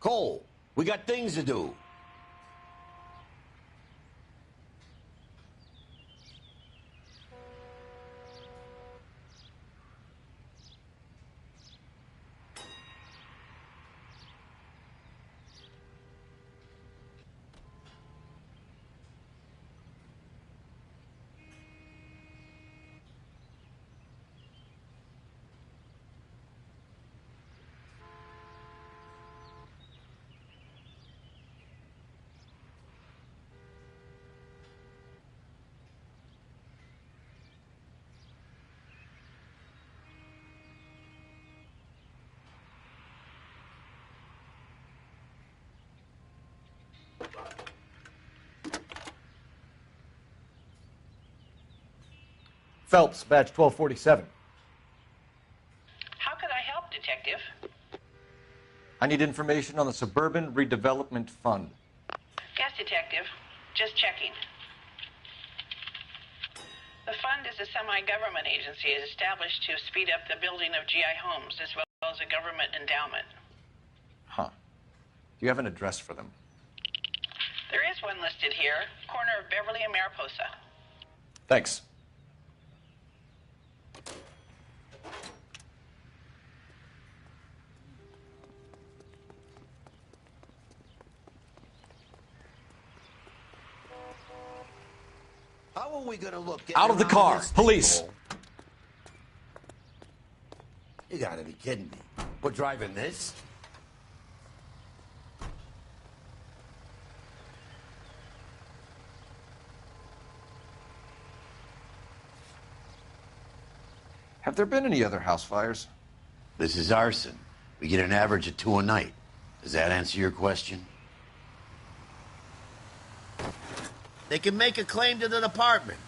Cole, we got things to do. Phelps, badge 1247. How could I help, Detective? I need information on the Suburban Redevelopment Fund. Yes, Detective. Just checking. The fund is a semi-government agency established to speed up the building of GI homes as well as a government endowment. Huh. Do you have an address for them? There is one listed here, corner of Beverly and Mariposa. Thanks. How are we gonna look Out of the car, police. You gotta be kidding me. We're driving this? Have there been any other house fires? This is arson. We get an average of 2 a night. Does that answer your question? They can make a claim to the department.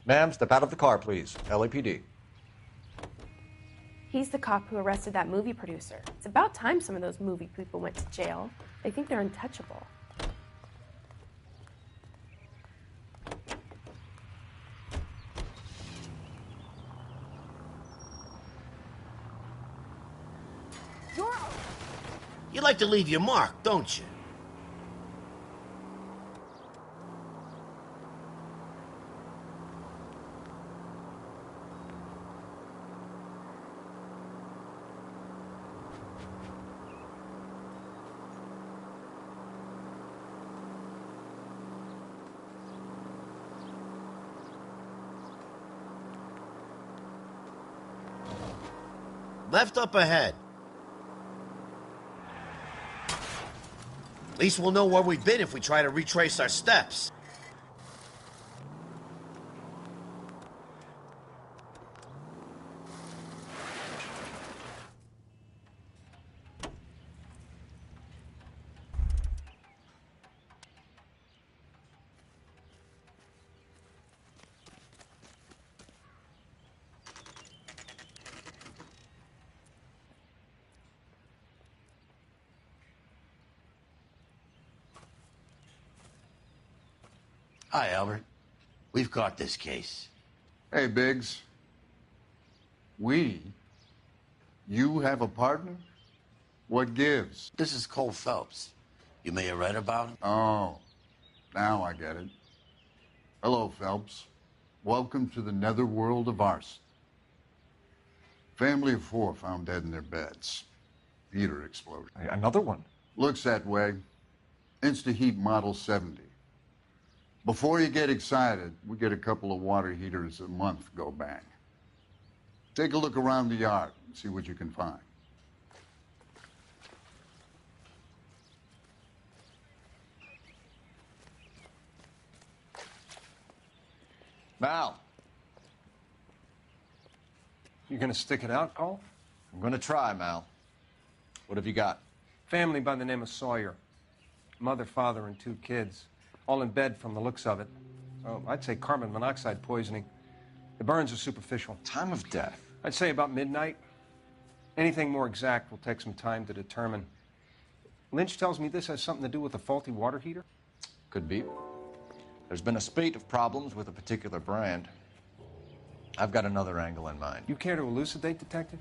Ma'am, step out of the car, please. LAPD. He's the cop who arrested that movie producer. It's about time some of those movie people went to jail. They think they're untouchable. You like to leave your mark, don't you? Left up ahead. At least we'll know where we've been if we try to retrace our steps. Hi, Albert. We've caught this case. Hey, Biggs. We? You have a partner? What gives? This is Cole Phelps. You may have read about him. Oh, now I get it. Hello, Phelps. Welcome to the netherworld of arson. Family of 4 found dead in their beds. Heater explosion. Another one. Looks that way. Insta-Heat Model 70. Before you get excited, we get a couple of water heaters a month go bang. Take a look around the yard and see what you can find. Mal. You gonna stick it out, Cole? I'm gonna try, Mal. What have you got? Family by the name of Sawyer. Mother, father, and 2 kids. All in bed from the looks of it. So I'd say carbon monoxide poisoning. The burns are superficial. Time of death. I'd say about midnight. Anything more exact will take some time to determine. Lynch tells me this has something to do with a faulty water heater. Could be. There's been a spate of problems with a particular brand. I've got another angle in mind. You care to elucidate, Detective?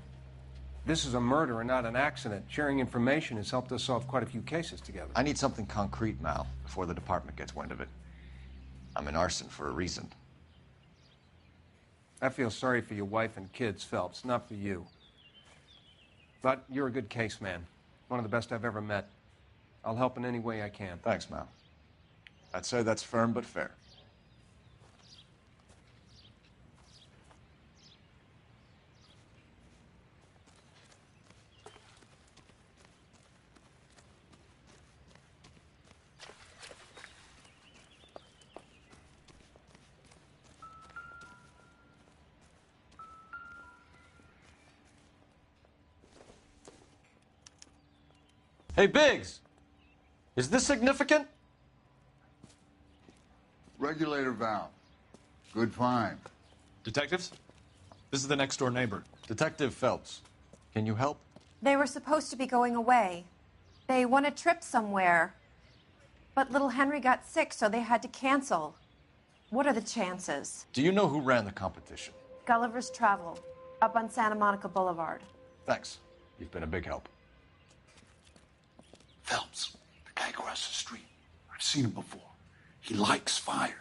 This is a murder and not an accident. Sharing information has helped us solve quite a few cases together. I need something concrete, Mal, before the department gets wind of it. I'm in arson for a reason. I feel sorry for your wife and kids, Phelps, not for you. But you're a good case man. One of the best I've ever met. I'll help in any way I can. Thanks, Mal. I'd say that's firm but fair. Hey, Biggs! Is this significant? Regulator valve. Good find. Detectives? This is the next door neighbor. Detective Phelps, can you help? They were supposed to be going away. They won a trip somewhere. But little Henry got sick, so they had to cancel. What are the chances? Do you know who ran the competition? Gulliver's Travel, up on Santa Monica Boulevard. Thanks. You've been a big help. Phelps, the guy across the street. I've seen him before. He likes fires.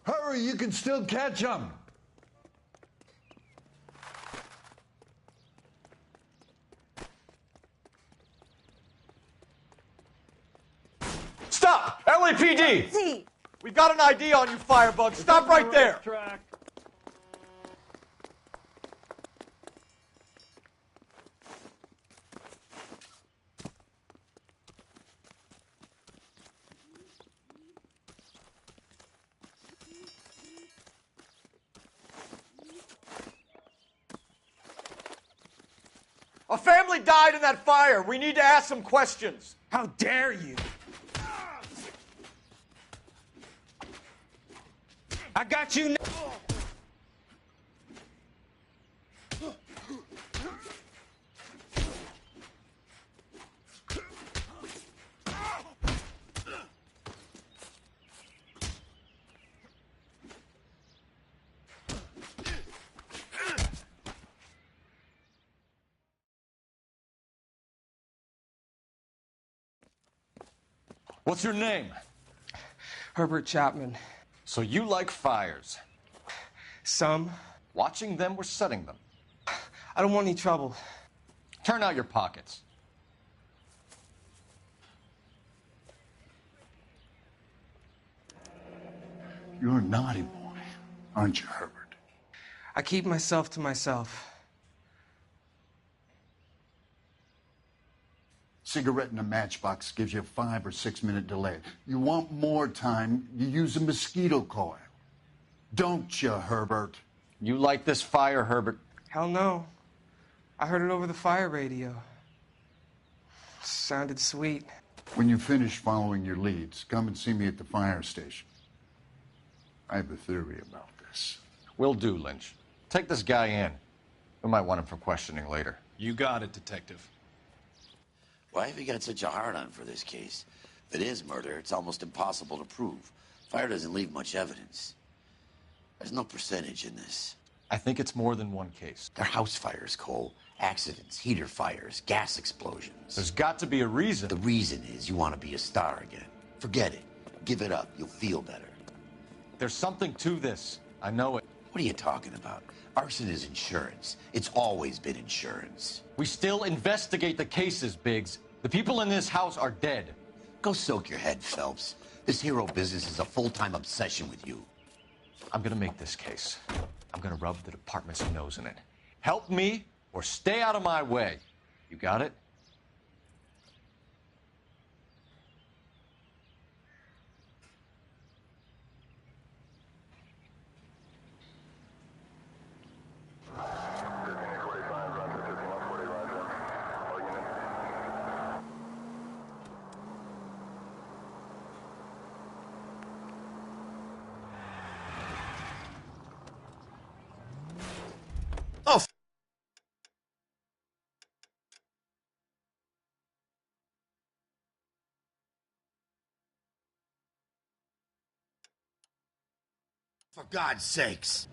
Hurry, you can still catch him. Stop! LAPD! See, We've got an ID on you, Firebug. Stop right there! A family died in that fire. We need to ask some questions. How dare you! I got you now! What's your name? Herbert Chapman. So you like fires. Some. Watching them or setting them? I don't want any trouble. Turn out your pockets. You're a naughty boy, aren't you, Herbert? I keep myself to myself. Cigarette in a matchbox gives you a 5 or 6 minute delay. You want more time, you use a mosquito coil. Don't you, Herbert? You like this fire, Herbert? Hell no. I heard it over the fire radio. Sounded sweet. When you finish following your leads, come and see me at the fire station. I have a theory about this. Will do, Lynch. Take this guy in. We might want him for questioning later. You got it, Detective. Why have you got such a hard-on for this case? If it is murder, it's almost impossible to prove. Fire doesn't leave much evidence. There's no percentage in this. I think it's more than one case. They're house fires, Cole. Accidents, heater fires, gas explosions. There's got to be a reason. The reason is you want to be a star again. Forget it. Give it up. You'll feel better. There's something to this. I know it. What are you talking about? Arson is insurance. It's always been insurance. We still investigate the cases, Biggs. The people in this house are dead. Go soak your head, Phelps. This hero business is a full-time obsession with you. I'm gonna make this case. I'm gonna rub the department's nose in it. Help me or stay out of my way. You got it? Oh, for God's sakes.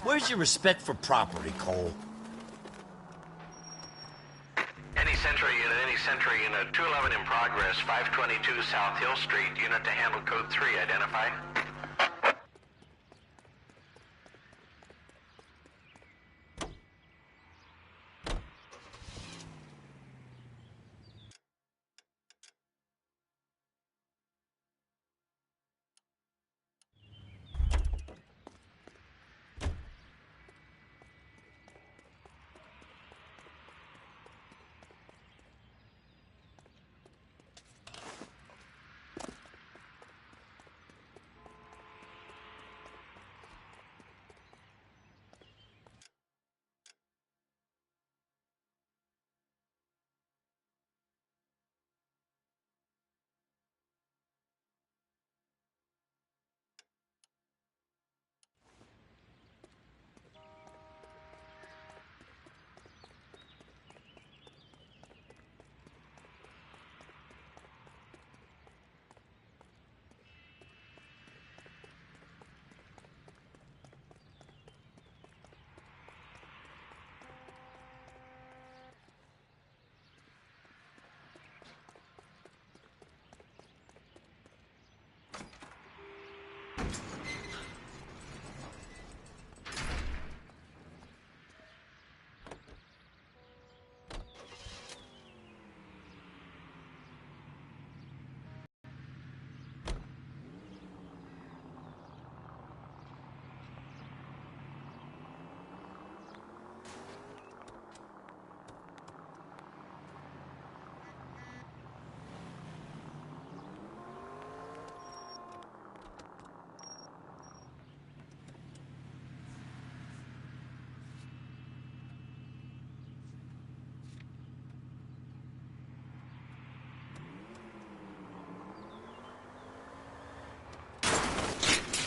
Where's your respect for property, Cole? Any Sentry unit, 211 in progress, 522 South Hill Street, unit to handle code 3, identify.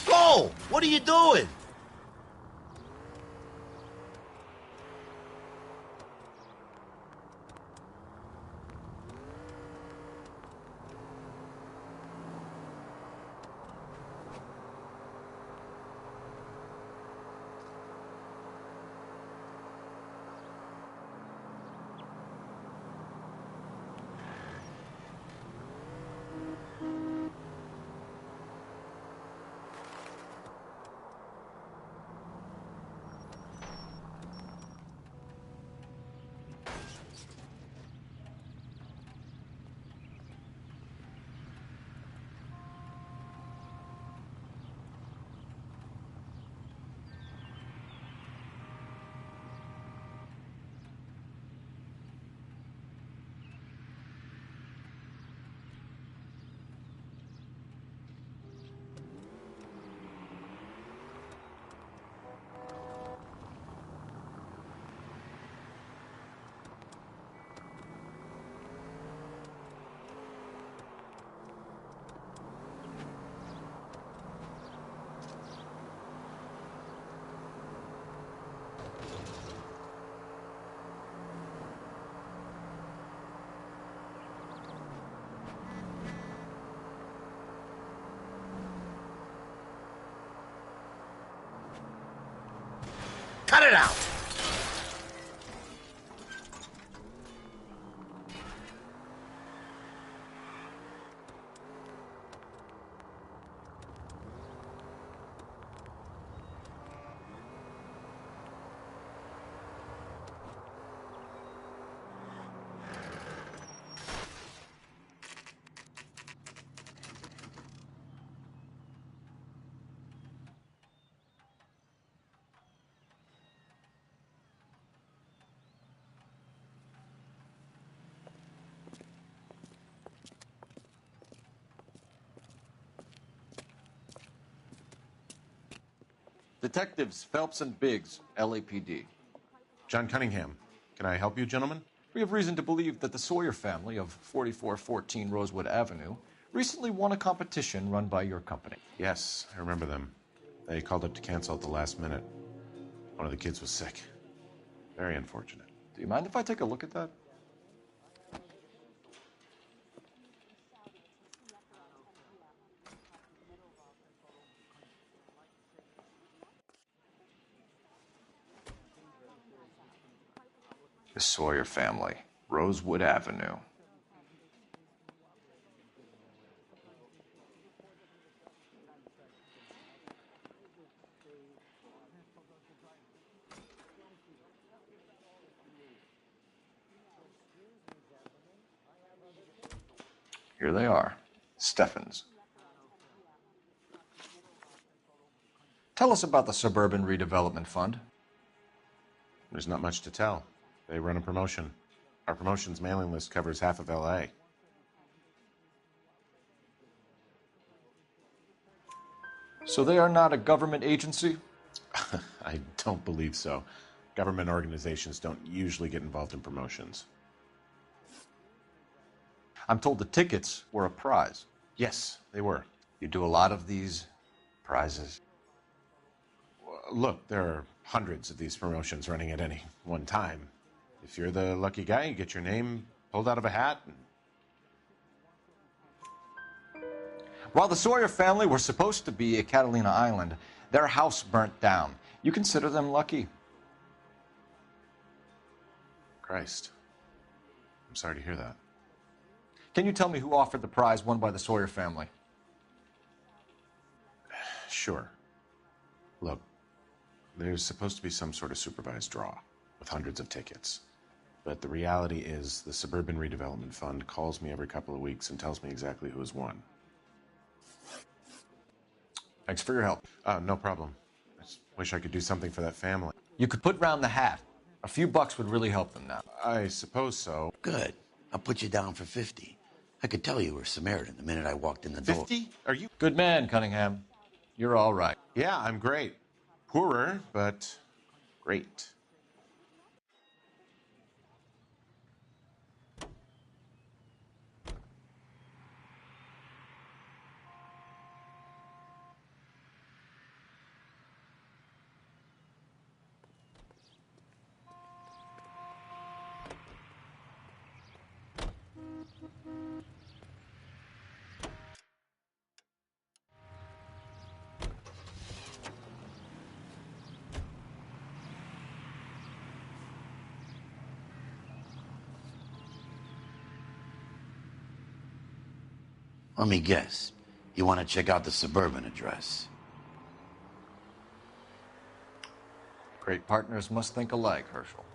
Cole, what are you doing? Cut it out! Detectives Phelps and Biggs, LAPD. John Cunningham. Can I help you, gentlemen? We have reason to believe that the Sawyer family of 4414 Rosewood Avenue recently won a competition run by your company. Yes, I remember them. They called up to cancel at the last minute. One of the kids was sick. Very unfortunate. Do you mind if I take a look at that? The Sawyer family, Rosewood Avenue. Here they are, Steffens. Tell us about the Suburban Redevelopment Fund. There's not much to tell. They run a promotion. Our promotion's mailing list covers half of LA. So they are not a government agency? I don't believe so. Government organizations don't usually get involved in promotions. I'm told the tickets were a prize. Yes, they were. You do a lot of these prizes. Look, there are hundreds of these promotions running at any one time. If you're the lucky guy, you get your name pulled out of a hat. While the Sawyer family were supposed to be at Catalina Island, their house burnt down. You consider them lucky? Christ. I'm sorry to hear that. Can you tell me who offered the prize won by the Sawyer family? Sure. Look, there's supposed to be some sort of supervised draw with hundreds of tickets. But the reality is the Suburban Redevelopment Fund calls me every couple of weeks and tells me exactly who has won. Thanks for your help. No problem. I just wish I could do something for that family. You could put round the hat. A few bucks would really help them now. I suppose so. Good. I'll put you down for 50. I could tell you were Samaritan the minute I walked in the door. 50? Are you? Good man, Cunningham. You're all right. Yeah, I'm great. Poorer, but great. Let me guess. You want to check out the Suburban address? Great partners must think alike, Herschel.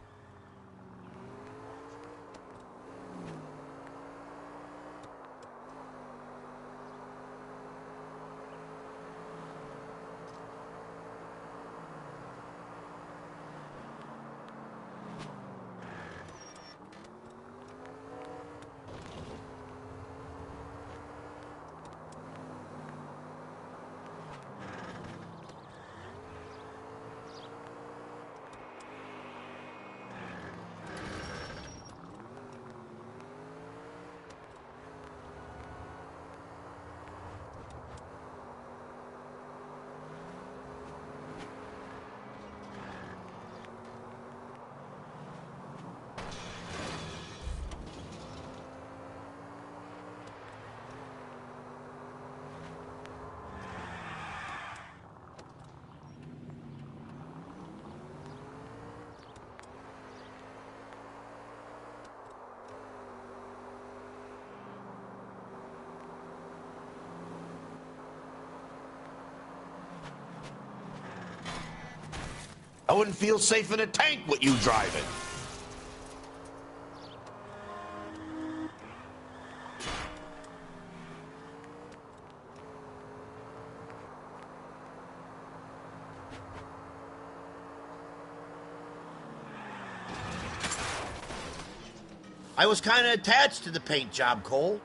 I wouldn't feel safe in a tank with you driving. I was kind of attached to the paint job, Cole.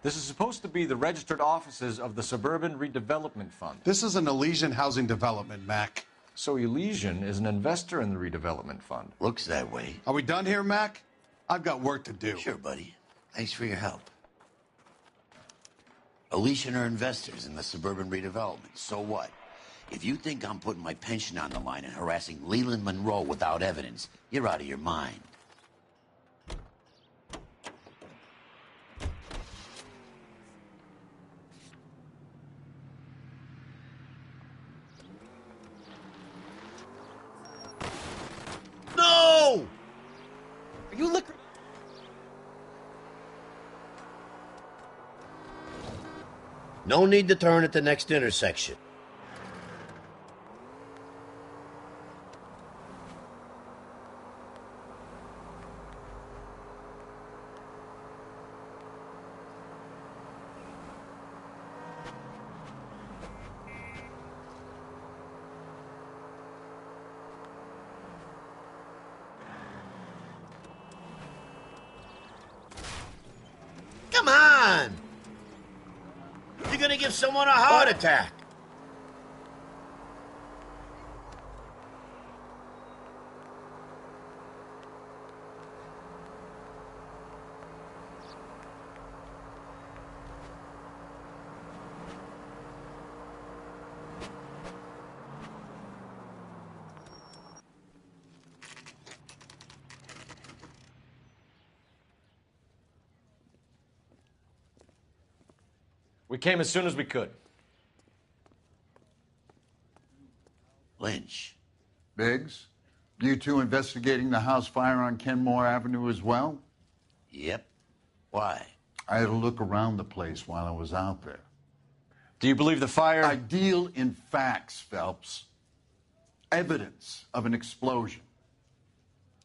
This is supposed to be the registered offices of the Suburban Redevelopment Fund. This is an Elysian housing development, Mac. So Elysian is an investor in the redevelopment fund. Looks that way. Are we done here, Mac? I've got work to do. Sure, buddy. Thanks for your help. Elysian are investors in the suburban redevelopment. So what? If you think I'm putting my pension on the line and harassing Leland Monroe without evidence, you're out of your mind. No! Are you looking? No need to turn at the next intersection. Come on! You're gonna give someone a heart attack. We came as soon as we could. Lynch. Biggs, you two investigating the house fire on Kenmore Avenue as well? Yep. Why? I had a look around the place while I was out there. Do you believe the fire? I deal in facts, Phelps. Evidence of an explosion.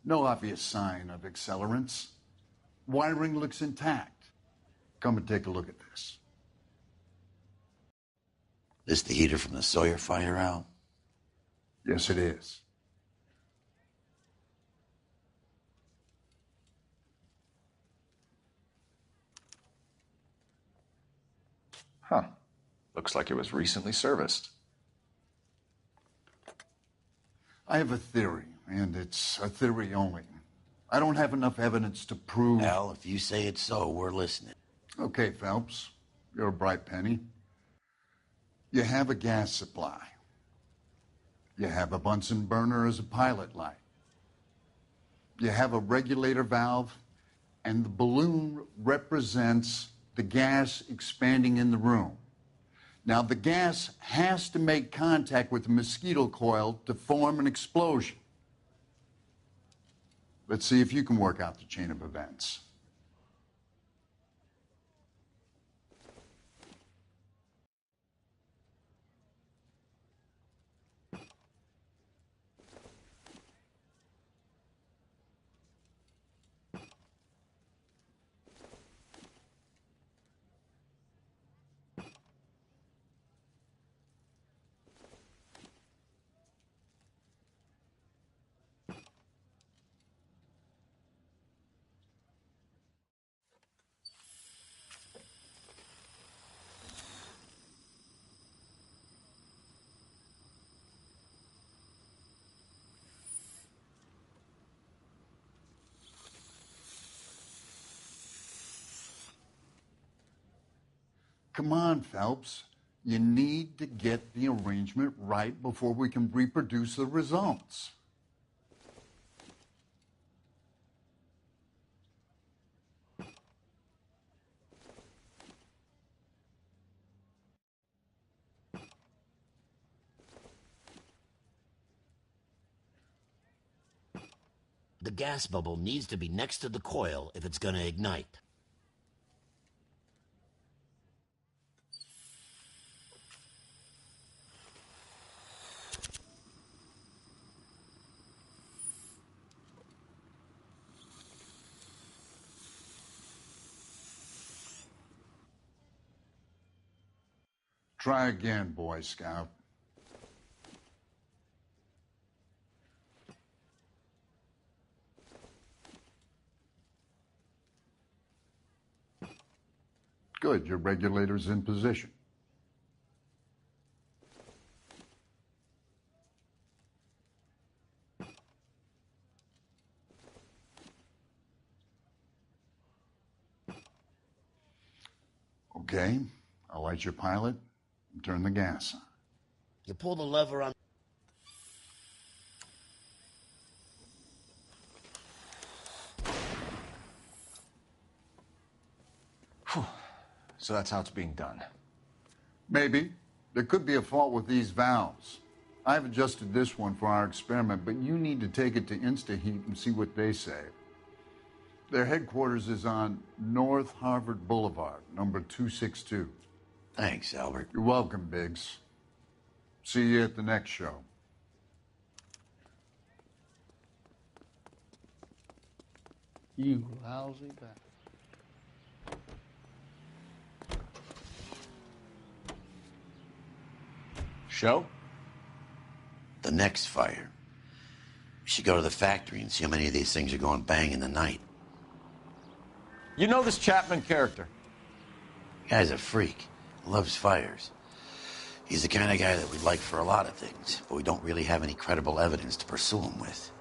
No obvious sign of accelerants. Wiring looks intact. Come and take a look at this. This the heater from the Sawyer fire, Al? Yes, it is. Huh. Looks like it was recently serviced. I have a theory, and it's a theory only. I don't have enough evidence to prove... Al, if you say it's so, we're listening. Okay, Phelps. You're a bright penny. You have a gas supply. You have a Bunsen burner as a pilot light. You have a regulator valve, and the balloon represents the gas expanding in the room. Now, the gas has to make contact with the mosquito coil to form an explosion. Let's see if you can work out the chain of events. Come on, Phelps. You need to get the arrangement right before we can reproduce the results. The gas bubble needs to be next to the coil if it's going to ignite. Try again, Boy Scout. Good, your regulator's in position. Okay, I'll light your pilot and turn the gas on. You pull the lever on. So that's how it's being done. Maybe. There could be a fault with these valves. I've adjusted this one for our experiment, but you need to take it to InstaHeat and see what they say. Their headquarters is on North Harvard Boulevard, number 262. Thanks, Albert. You're welcome, Biggs. See you at the next show. You lousy bastard. Show? The next fire. We should go to the factory and see how many of these things are going bang in the night. You know this Chapman character? Guy's a freak. Loves fires. He's the kind of guy that we'd like for a lot of things, but we don't really have any credible evidence to pursue him with.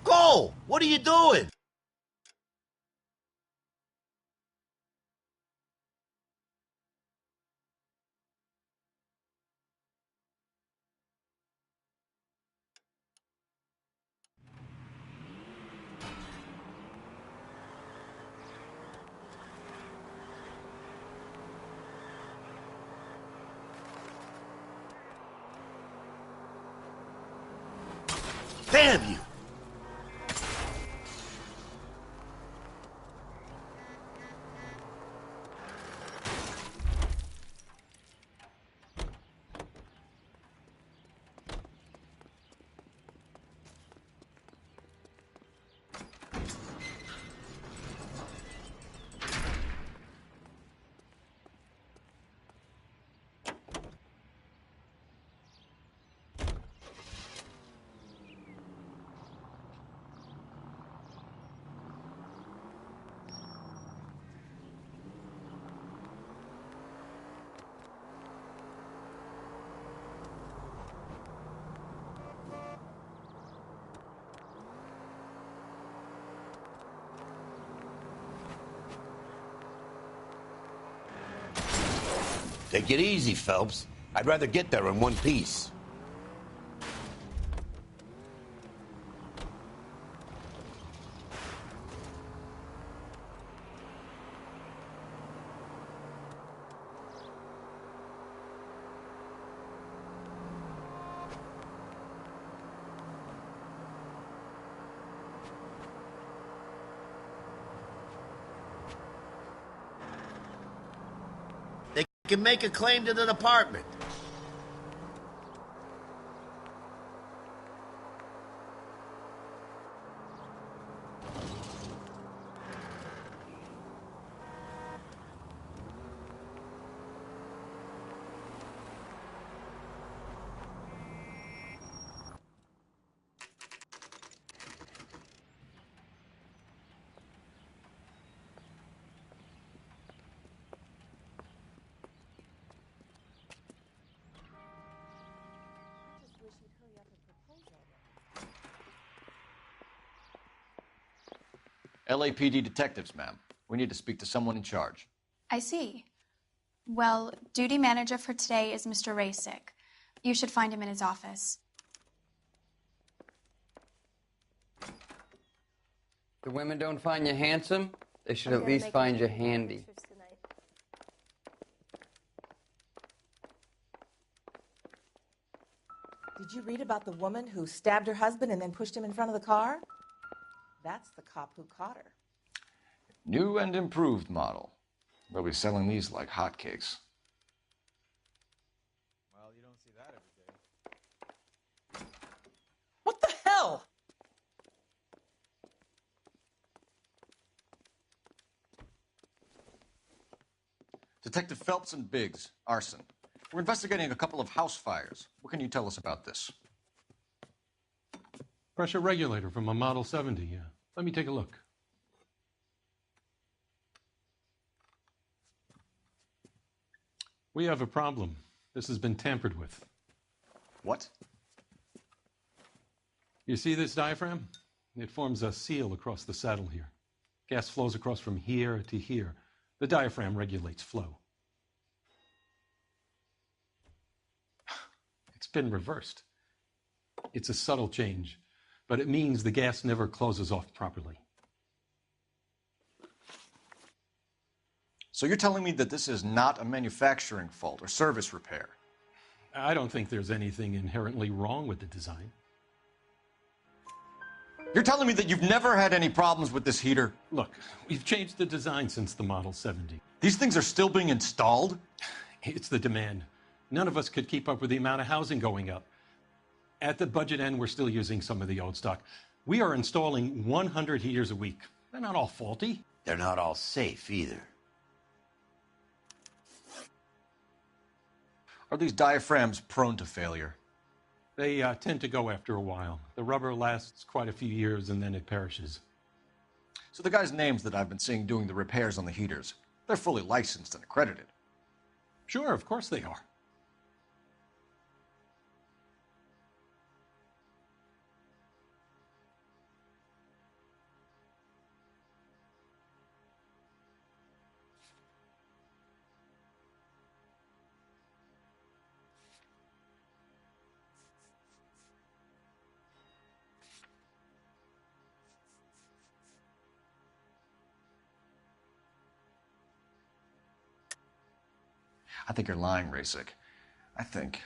Go! What are you doing? Damn you! Take it easy, Phelps. I'd rather get there in one piece. They can make a claim to the department. LAPD detectives, ma'am. We need to speak to someone in charge. I see. Well, duty manager for today is Mr. Rasick. You should find him in his office. The women don't find you handsome? They should at least find you handy. Did you read about the woman who stabbed her husband and then pushed him in front of the car? That's the cop who caught her. New and improved model. They'll be selling these like hotcakes. Well, you don't see that every day. What the hell? Detective Phelps and Biggs, arson. We're investigating a couple of house fires. What can you tell us about this? Pressure regulator from a Model 70, yeah. Let me take a look. We have a problem. This has been tampered with. What? You see this diaphragm? It forms a seal across the saddle here. Gas flows across from here to here. The diaphragm regulates flow. It's been reversed. It's a subtle change, but it means the gas never closes off properly. So you're telling me that this is not a manufacturing fault or service repair? I don't think there's anything inherently wrong with the design. You're telling me that you've never had any problems with this heater? Look, we've changed the design since the Model 70. These things are still being installed? It's the demand. None of us could keep up with the amount of housing going up. At the budget end, we're still using some of the old stock. We are installing 100 heaters a week. They're not all faulty. They're not all safe either. Are these diaphragms prone to failure? They tend to go after a while. The rubber lasts quite a few years and then it perishes. So the guys' names that I've been seeing doing the repairs on the heaters, they're fully licensed and accredited. Sure, of course they are. I think you're lying, Rasik. I think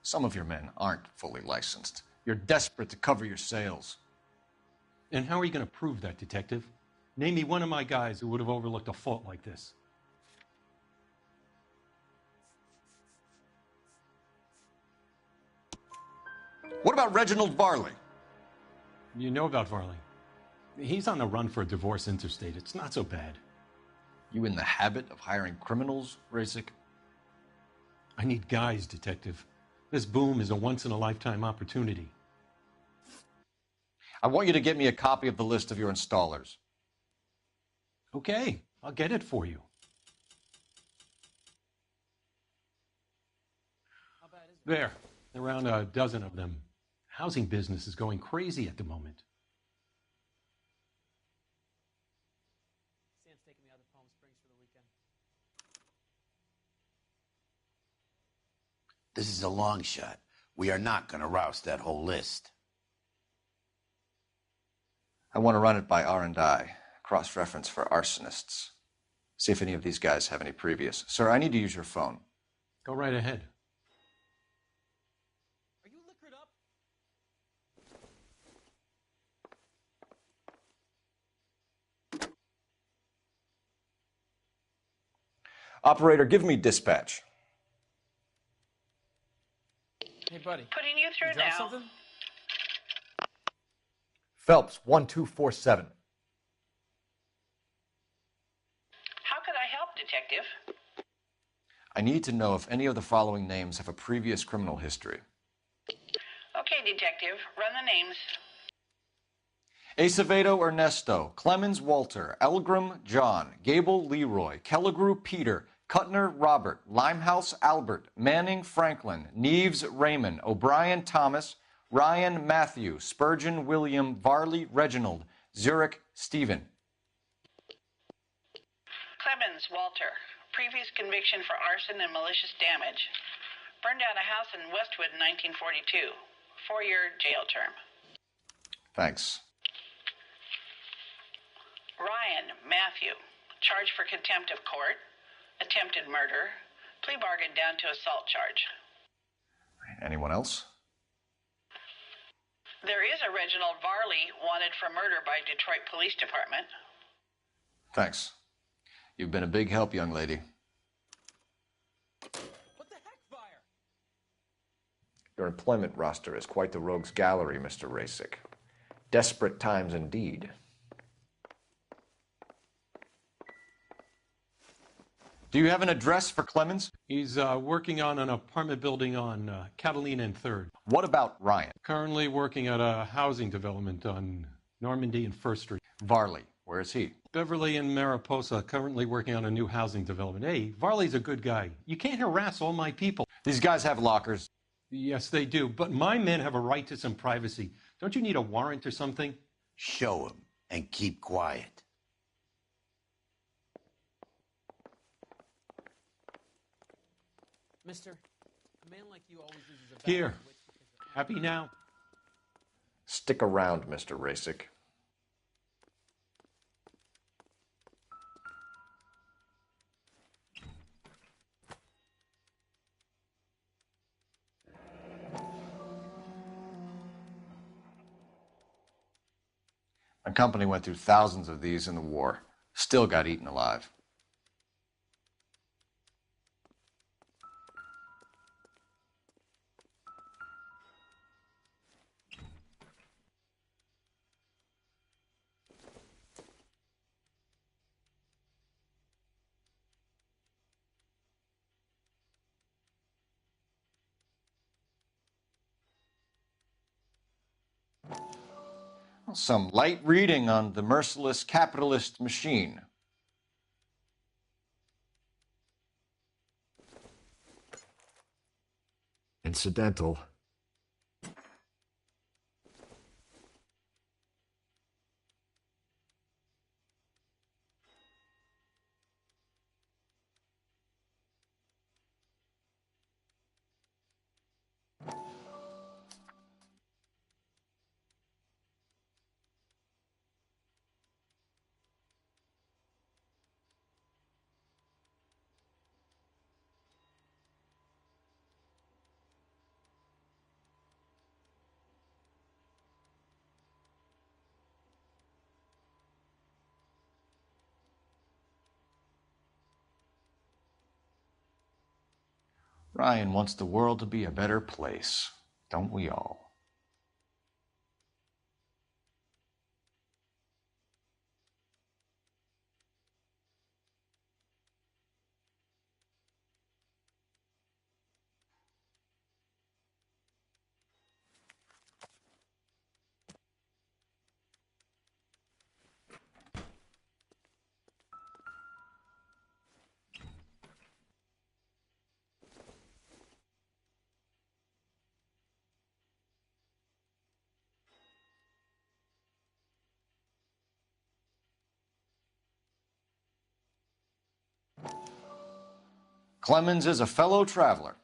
some of your men aren't fully licensed. You're desperate to cover your sales. And how are you going to prove that, Detective? Name me one of my guys who would have overlooked a fault like this. What about Reginald Varley? You know about Varley. He's on the run for a divorce interstate. It's not so bad. You in the habit of hiring criminals, Rasik? I need guys, Detective. This boom is a once-in-a-lifetime opportunity. I want you to get me a copy of the list of your installers. Okay, I'll get it for you. There, around a dozen of them. Housing business is going crazy at the moment. Sam's taking me out to Palm Springs for the weekend. This is a long shot. We are not going to roust that whole list. I want to run it by R&I, cross-reference for arsonists. See if any of these guys have any previous. Sir, I need to use your phone. Go right ahead. Are you liquored up? Operator, give me dispatch. Hey, buddy. Putting you through drop now. something? Phelps, 1247. How could I help, Detective? I need to know if any of the following names have a previous criminal history. Okay, Detective. Run the names. Acevedo Ernesto, Clemens Walter, Elgram John, Gable Leroy, Kelligrew Peter, Kuttner Robert, Limehouse Albert, Manning Franklin, Neves Raymond, O'Brien Thomas, Ryan Matthew, Spurgeon William, Varley Reginald, Zurich Stephen. Clemens Walter. Previous conviction for arson and malicious damage. Burned down a house in Westwood in 1942. 4-year jail term. Thanks. Ryan Matthew. Charged for contempt of court. Attempted murder. Plea bargain down to assault charge. Anyone else? There is a Reginald Varley wanted for murder by Detroit Police Department. Thanks. You've been a big help, young lady. What the heck, fire? Your employment roster is quite the rogues gallery, Mr. Rasik. Desperate times indeed. Do you have an address for Clemens? He's working on an apartment building on Catalina and 3rd. What about Ryan? Currently working at a housing development on Normandy and 1st Street. Varley, where is he? Beverly and Mariposa, currently working on a new housing development. Hey, Varley's a good guy. You can't harass all my people. These guys have lockers. Yes, they do, but my men have a right to some privacy. Don't you need a warrant or something? Show him and keep quiet. Mister, a man like you always uses a Here. Happy now? Stick around, Mr. Rasick. My company went through thousands of these in the war. Still got eaten alive. Some light reading on the merciless capitalist machine. Incidental. Ryan wants the world to be a better place, don't we all? Clemens is a fellow traveler.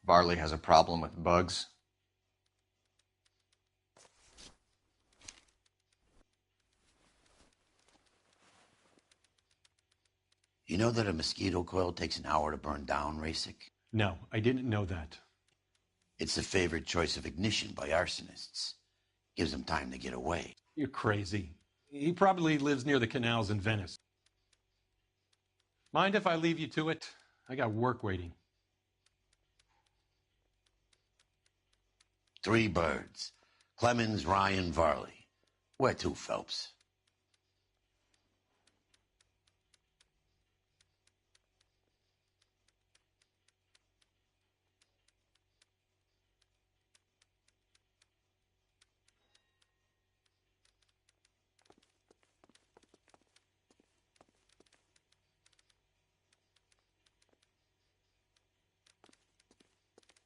Varley has a problem with bugs. You know that a mosquito coil takes an hour to burn down, Rasick? No, I didn't know that. It's the favorite choice of ignition by arsonists. Gives them time to get away. You're crazy. He probably lives near the canals in Venice. Mind if I leave you to it? I got work waiting. 3 birds. Clemens, Ryan, Varley. Where to, Phelps?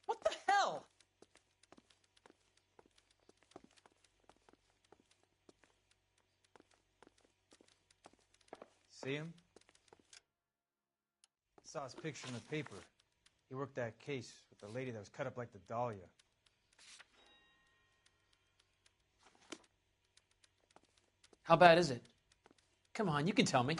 What the hell? See him? Saw his picture in the paper. He worked that case with the lady that was cut up like the Dahlia. How bad is it? Come on, you can tell me.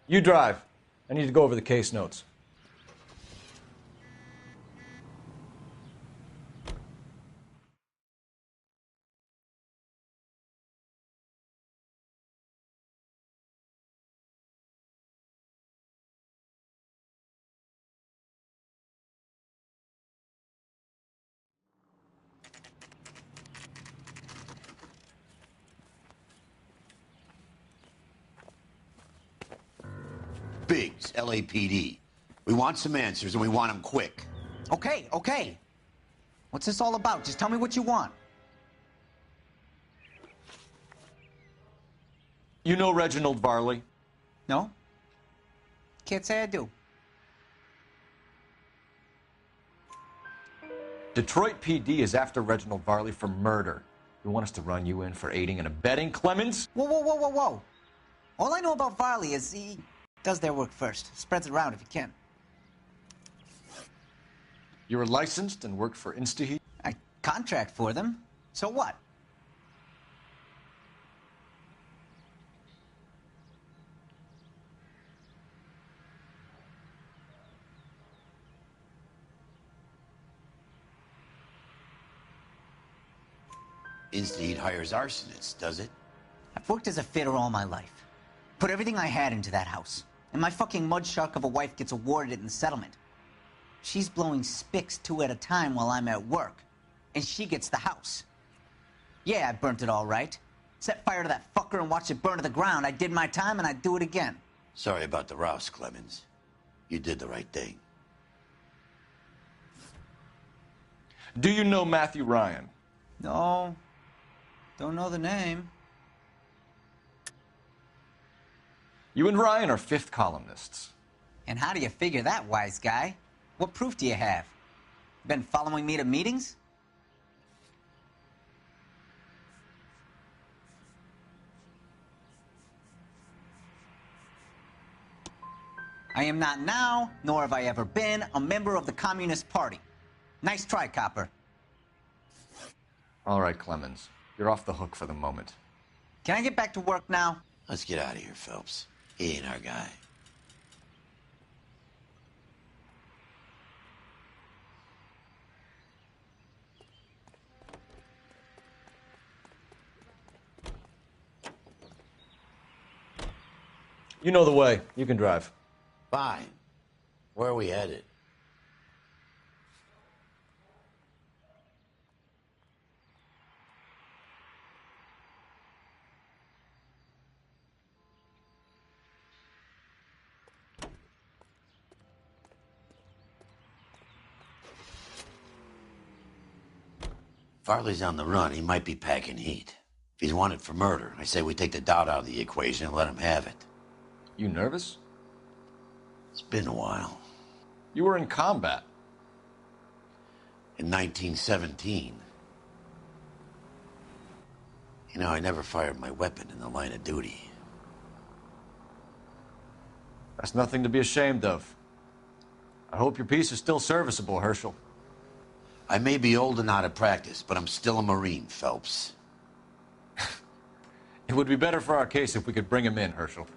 You drive. I need to go over the case notes. Biggs, LAPD. We want some answers, and we want them quick. Okay, okay. What's this all about? Just tell me what you want. You know Reginald Varley? No? Can't say I do. Detroit PD is after Reginald Varley for murder. You want us to run you in for aiding and abetting, Clemens? Whoa, whoa, whoa, whoa, whoa. All I know about Varley is he does their work first. Spreads it around if he can. You were licensed and worked for InstaHeat? I contract for them. So what? InstaHeat hires arsonists, does it? I've worked as a fitter all my life. Put everything I had into that house. And my fucking mud shark of a wife gets awarded it in the settlement. She's blowing spics 2 at a time while I'm at work. And she gets the house. Yeah, I burnt it all right. Set fire to that fucker and watched it burn to the ground. I did my time and I'd do it again. Sorry about the rouse, Clemens. You did the right thing. Do you know Matthew Ryan? No. Don't know the name. You and Ryan are fifth columnists. And how do you figure that, wise guy? What proof do you have? Been following me to meetings? I am not now, nor have I ever been, a member of the Communist Party. Nice try, copper. All right, Clemens. You're off the hook for the moment. Can I get back to work now? Let's get out of here, Phelps. He ain't our guy. You know the way. You can drive. Fine. Where are we headed? Farley's on the run. He might be packing heat. If he's wanted for murder, I say we take the doubt out of the equation and let him have it. You nervous? It's been a while. You were in combat. In 1917. You know, I never fired my weapon in the line of duty. That's nothing to be ashamed of. I hope your piece is still serviceable, Herschel. I may be old and out of practice, but I'm still a Marine, Phelps. It would be better for our case if we could bring him in, Herschel.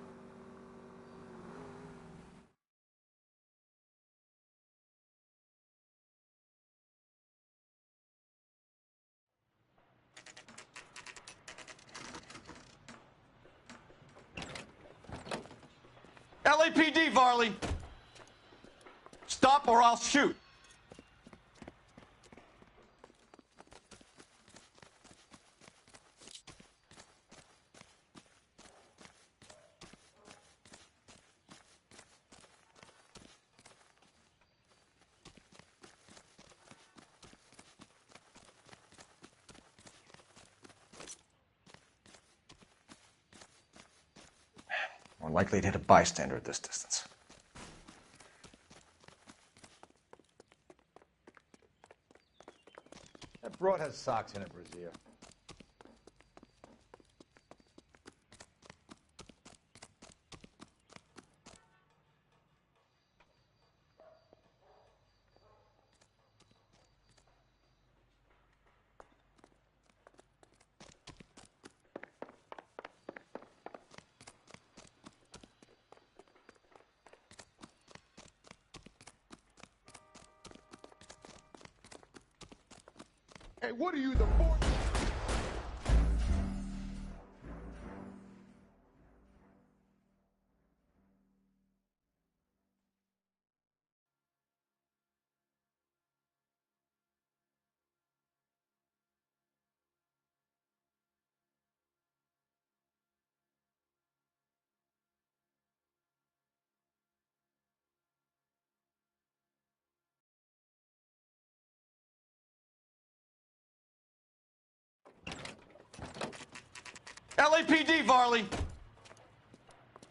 LAPD, Varley! Stop or I'll shoot! More likely to hit a bystander at this distance. That broad has socks in it, Brazier. Hey, what are you, the fourth? LAPD, Varley!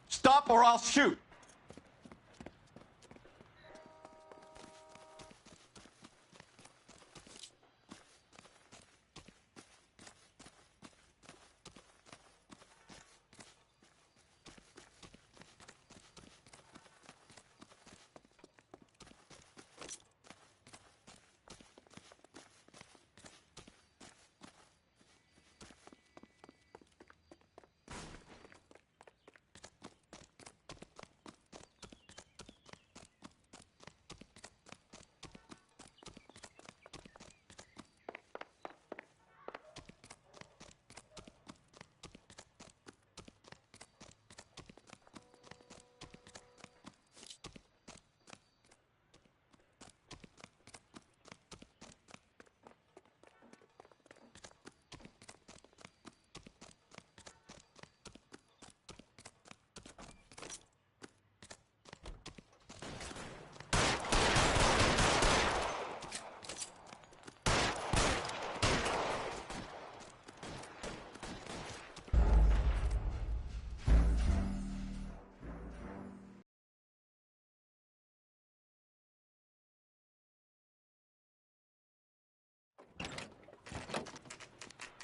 Stop or I'll shoot!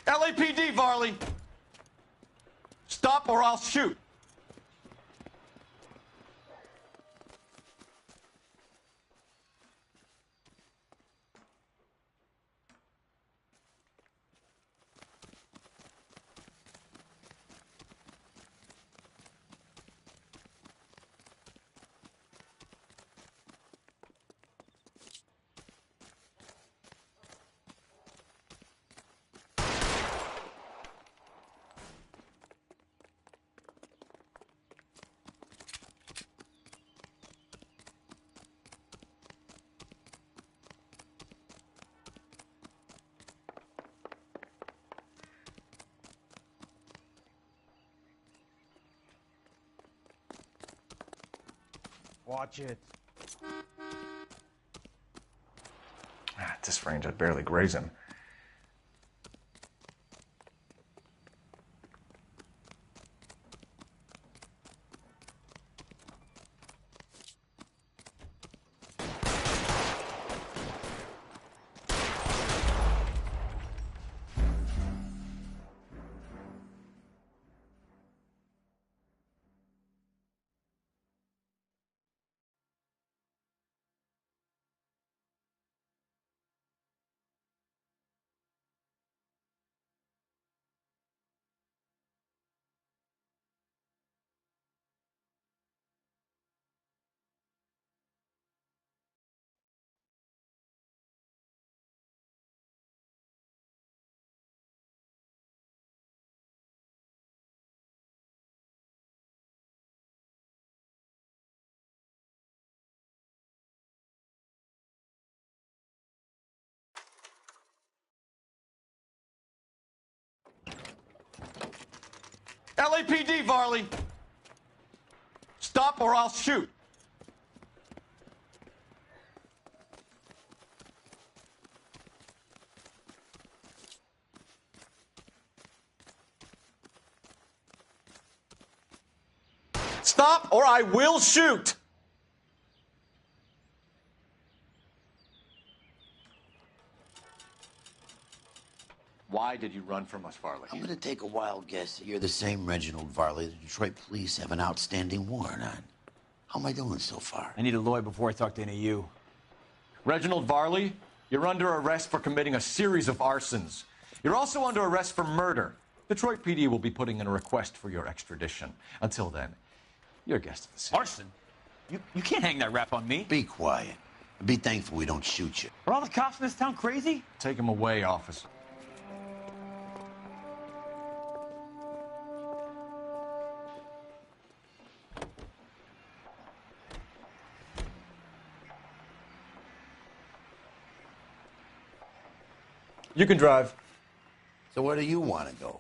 LAPD, Varley! Stop or I'll shoot! Watch it. At this range, I'd barely graze him. LAPD, Varley! Stop or I'll shoot! Stop or I will shoot! Why did you run from us, Varley? I'm gonna take a wild guess that you're the same Reginald Varley the Detroit police have an outstanding warrant on. How am I doing so far? I need a lawyer before I talk to any of you. Reginald Varley, you're under arrest for committing a series of arsons. You're also under arrest for murder. Detroit PD will be putting in a request for your extradition. Until then, you're a guest of the city. Arson? You can't hang that rap on me. Be quiet. And be thankful we don't shoot you. Are all the cops in this town crazy? Take him away, officer. You can drive. So where do you want to go?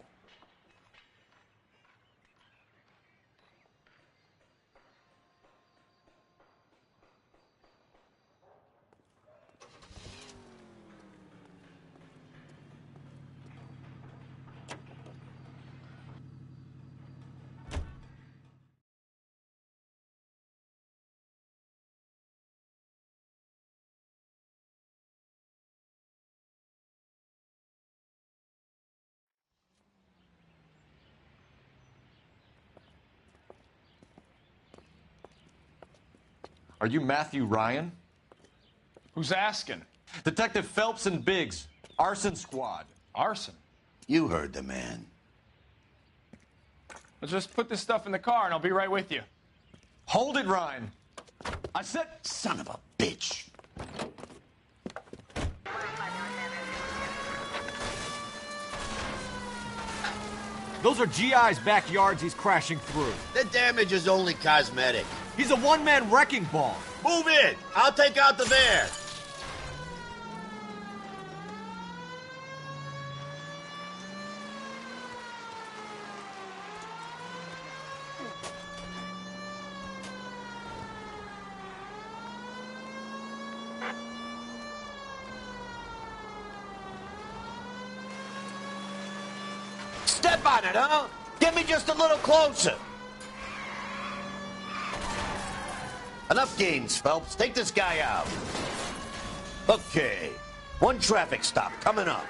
Are you Matthew Ryan? Who's asking? Detective Phelps and Biggs, arson squad. Arson? You heard the man. Let's just put this stuff in the car and I'll be right with you. Hold it, Ryan. I said... Son of a bitch. Those are GI's backyards he's crashing through. The damage is only cosmetic. He's a one-man wrecking ball. Move in. I'll take out the bear. Step on it, huh? Get me just a little closer. Enough games, Phelps. Take this guy out. Okay. One traffic stop coming up.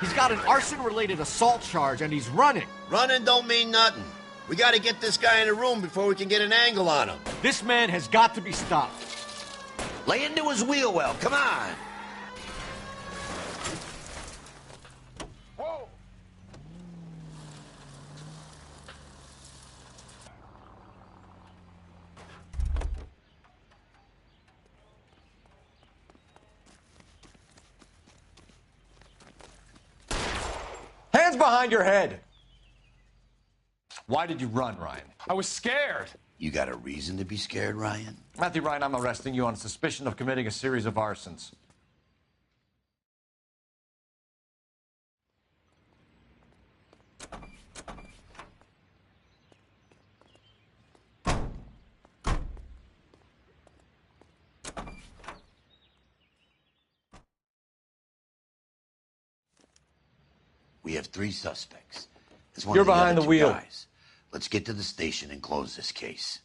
He's got an arson-related assault charge, and he's running. Running don't mean nothing. We got to get this guy in a room before we can get an angle on him. This man has got to be stopped. Lay into his wheel well. Come on. Hands behind your head! Why did you run, Ryan? I was scared. You got a reason to be scared, Ryan? Matthew Ryan, I'm arresting you on suspicion of committing a series of arsons. We have 3 suspects. You're behind the wheel. Guys. Let's get to the station and close this case.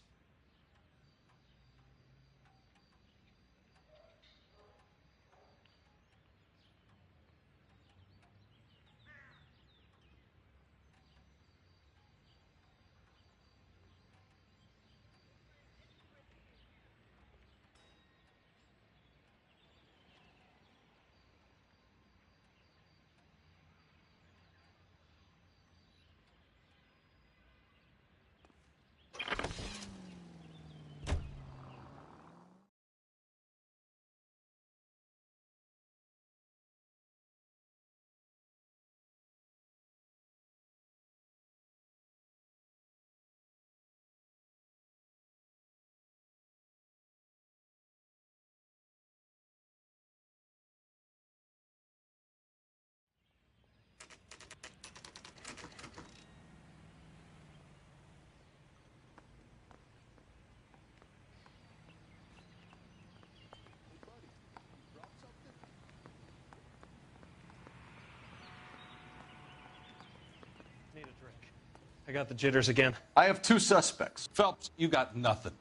I got the jitters again. I have 2 suspects. Phelps, you got nothing.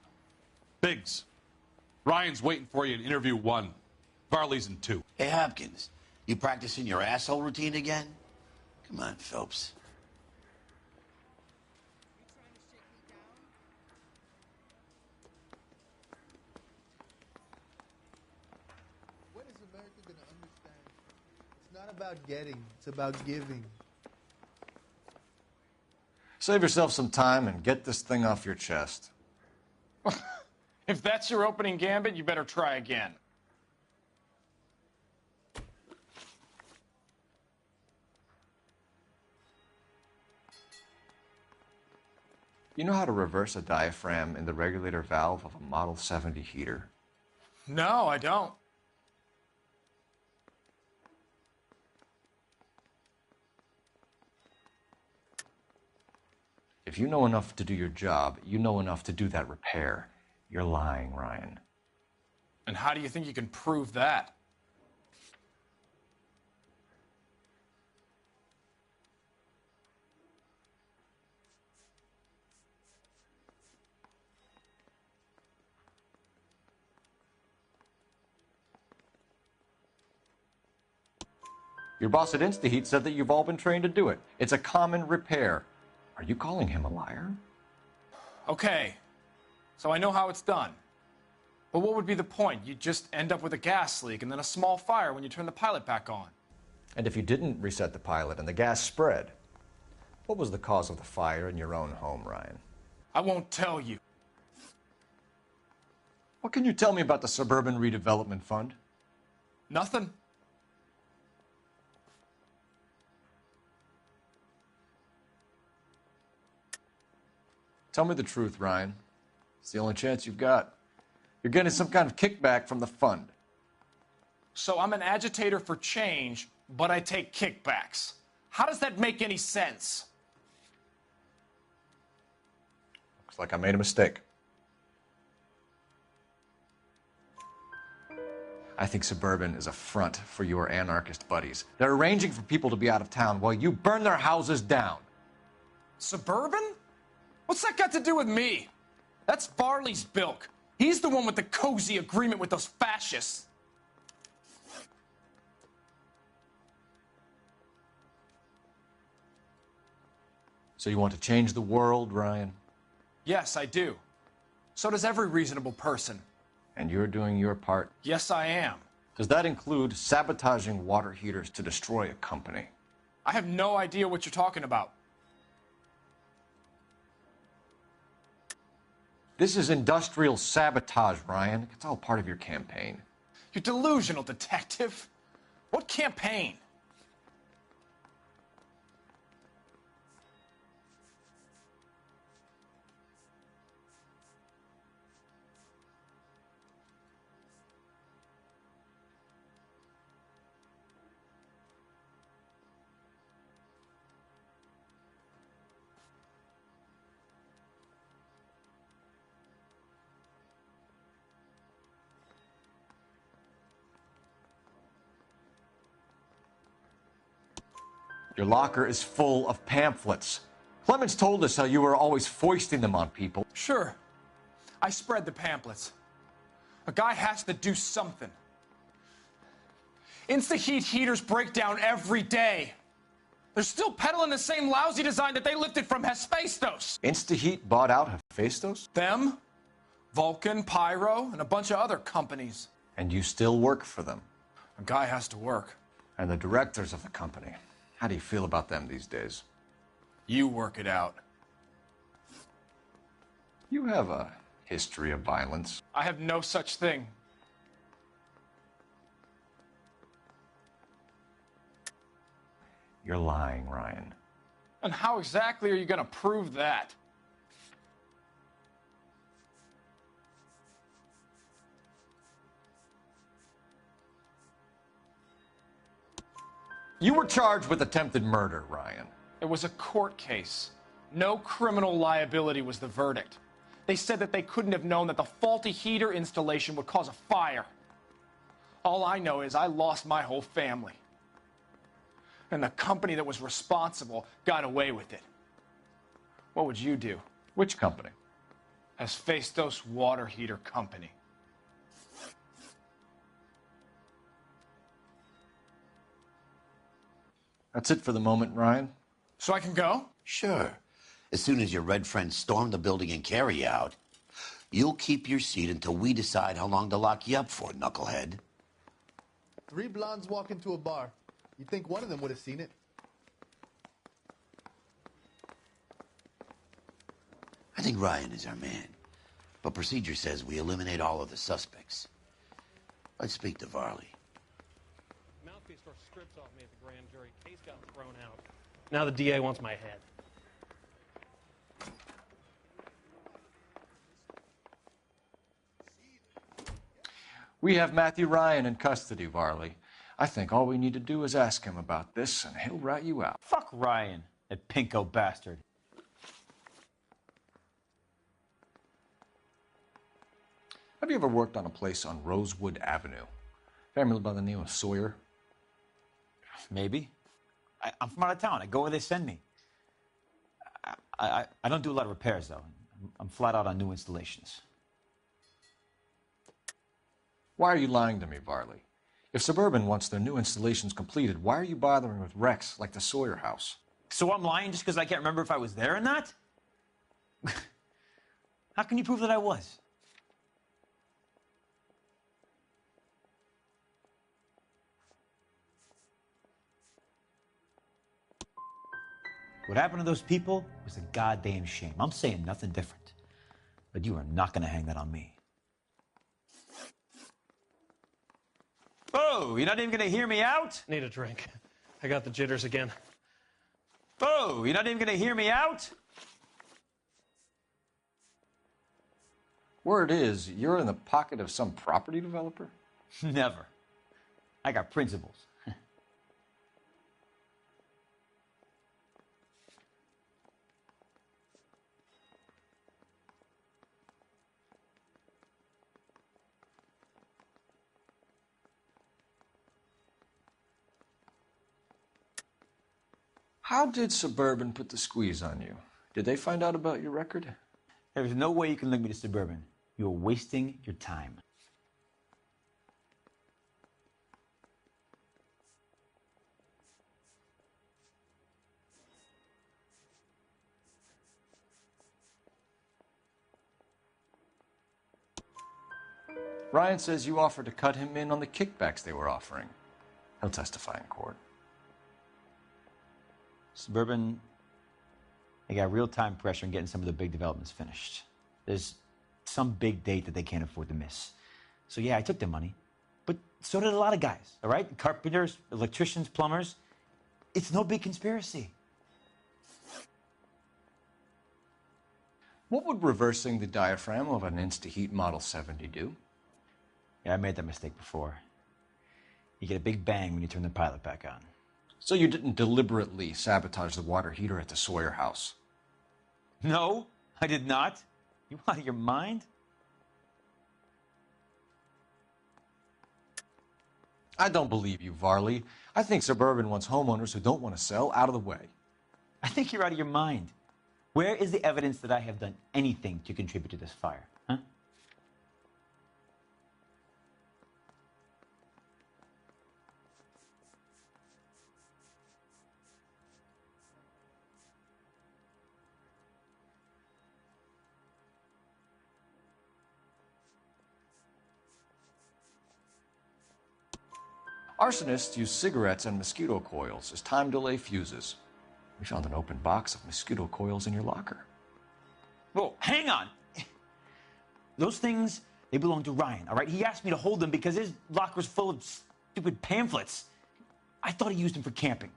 Biggs, Ryan's waiting for you in interview 1. Varley's in 2. Hey, Hopkins, you practicing your asshole routine again? Come on, Phelps. When is America going to understand? It's not about getting, it's about giving. Save yourself some time and get this thing off your chest. If that's your opening gambit, you better try again. You know how to reverse a diaphragm in the regulator valve of a Model 70 heater? No, I don't. If you know enough to do your job, you know enough to do that repair. You're lying, Ryan. And how do you think you can prove that? Your boss at InstaHeat said that you've all been trained to do it. It's a common repair. Are you calling him a liar? Okay, so I know how it's done. But what would be the point? You'd just end up with a gas leak and then a small fire when you turn the pilot back on. And if you didn't reset the pilot and the gas spread, what was the cause of the fire in your own home, Ryan? I won't tell you. What can you tell me about the Suburban Redevelopment Fund? Nothing. Tell me the truth, Ryan. It's the only chance you've got. You're getting some kind of kickback from the fund. So I'm an agitator for change, but I take kickbacks. How does that make any sense? Looks like I made a mistake. I think Suburban is a front for your anarchist buddies. They're arranging for people to be out of town while you burn their houses down. Suburban? What's that got to do with me? That's Varley's bilk. He's the one with the cozy agreement with those fascists. So you want to change the world, Ryan? Yes, I do. So does every reasonable person. And you're doing your part? Yes, I am. Does that include sabotaging water heaters to destroy a company? I have no idea what you're talking about. This is industrial sabotage, Ryan. It's all part of your campaign. You're delusional, detective. What campaign? Your locker is full of pamphlets. Clemens told us how you were always foisting them on people. Sure. I spread the pamphlets. A guy has to do something. InstaHeat heaters break down every day. They're still peddling the same lousy design that they lifted from Hephaestus. InstaHeat bought out Hephaestus? Them, Vulcan, Pyro, and a bunch of other companies. And you still work for them? A guy has to work. And the directors of the company. How do you feel about them these days? You work it out. You have a history of violence. I have no such thing. You're lying, Ryan. And how exactly are you going to prove that? You were charged with attempted murder, Ryan. It was a court case. No criminal liability was the verdict. They said that they couldn't have known that the faulty heater installation would cause a fire. All I know is I lost my whole family. And the company that was responsible got away with it. What would you do? Which company? Hephaestus Water Heater Company. That's it for the moment, Ryan. So I can go? Sure. As soon as your red friends storm the building and carry you out, you'll keep your seat until we decide how long to lock you up for, knucklehead. 3 blondes walk into a bar. You'd think one of them would have seen it. I think Ryan is our man, but procedure says we eliminate all of the suspects. Let's speak to Varley. Mouthpiece tore strips off me at the grand jury. Case got thrown out. Now the DA wants my head. We have Matthew Ryan in custody, Varley. I think all we need to do is ask him about this, and he'll rat you out. Fuck Ryan, that pinko bastard. Have you ever worked on a place on Rosewood Avenue? Family by the name of Sawyer? Maybe. I'm from out of town. I go where they send me. I don't do a lot of repairs, though. I'm flat out on new installations. Why are you lying to me, Varley? If Suburban wants their new installations completed, why are you bothering with wrecks like the Sawyer house? So I'm lying just because I can't remember if I was there or not? How can you prove that I was? What happened to those people was a goddamn shame. I'm saying nothing different. But you are not going to hang that on me. Oh, you're not even going to hear me out? Need a drink. I got the jitters again. Oh, you're not even going to hear me out? Word is, you're in the pocket of some property developer? Never. I got principles. How did Suburban put the squeeze on you? Did they find out about your record? There's no way you can link me to Suburban. You're wasting your time. Ryan says you offered to cut him in on the kickbacks they were offering. He'll testify in court. Suburban, they got real-time pressure on getting some of the big developments finished. There's some big date that they can't afford to miss. So yeah, I took their money, but so did a lot of guys, all right? Carpenters, electricians, plumbers. It's no big conspiracy. What would reversing the diaphragm of an Insta-Heat Model 70 do? Yeah, I made that mistake before. You get a big bang when you turn the pilot back on. So you didn't deliberately sabotage the water heater at the Sawyer house? No, I did not. You out of your mind? I don't believe you, Varley. I think Suburban wants homeowners who don't want to sell out of the way. I think you're out of your mind. Where is the evidence that I have done anything to contribute to this fire? Huh? Arsonists use cigarettes and mosquito coils as time delay fuses. We found an open box of mosquito coils in your locker. Whoa, hang on. Those things, they belong to Ryan, all right? He asked me to hold them because his locker's full of stupid pamphlets. I thought he used them for camping.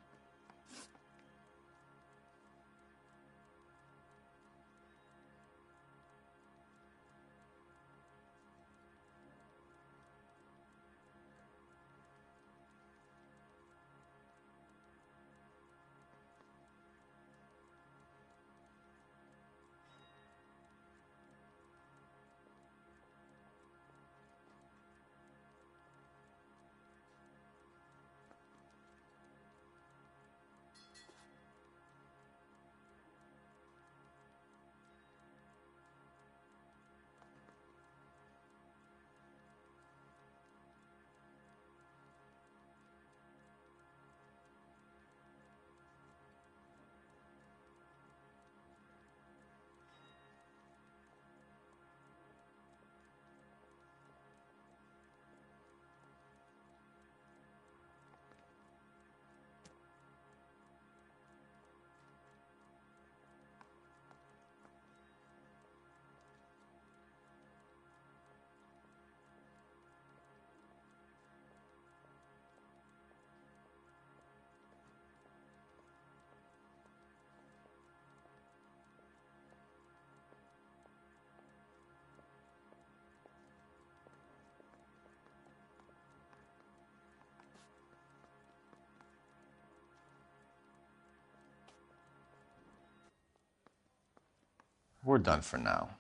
We're done for now.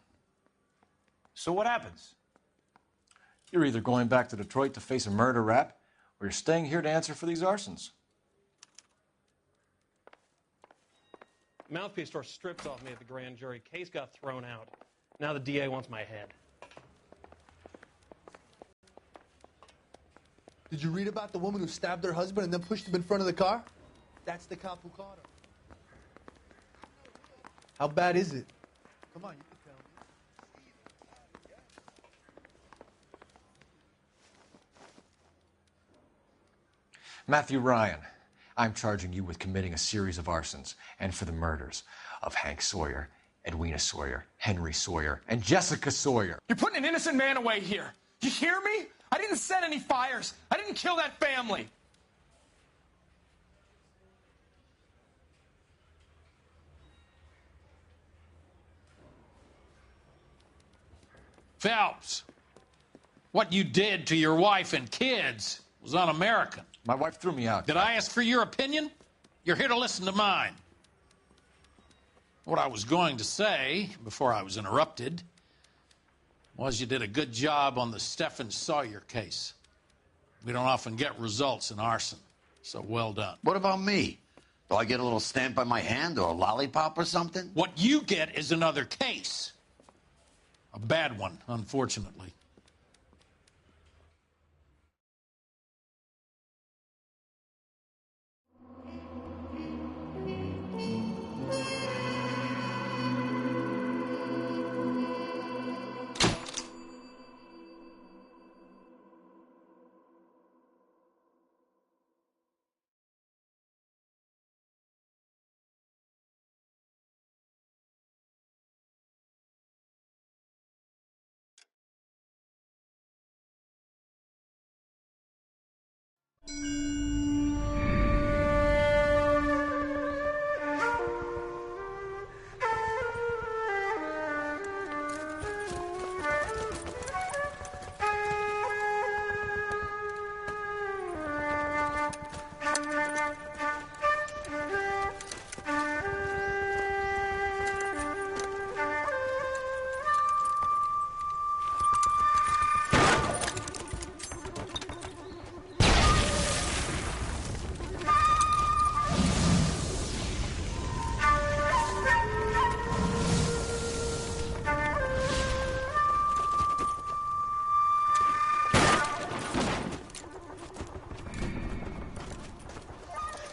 So what happens? You're either going back to Detroit to face a murder rap, or you're staying here to answer for these arsons. Mouthpiece tore strips off me at the grand jury. Case got thrown out. Now the DA wants my head. Did you read about the woman who stabbed her husband and then pushed him in front of the car? That's the cop who caught her. How bad is it? Come on, you can tell me. Matthew Ryan, I'm charging you with committing a series of arsons and for the murders of Hank Sawyer, Edwina Sawyer, Henry Sawyer, and Jessica Sawyer. You're putting an innocent man away here. You hear me? I didn't set any fires. I didn't kill that family. Phelps, what you did to your wife and kids was un-American. My wife threw me out. Did I ask for your opinion? You're here to listen to mine. What I was going to say, before I was interrupted, was you did a good job on the Stephen Sawyer case. We don't often get results in arson, so well done. What about me? Do I get a little stamp on my hand or a lollipop or something? What you get is another case. A bad one, unfortunately.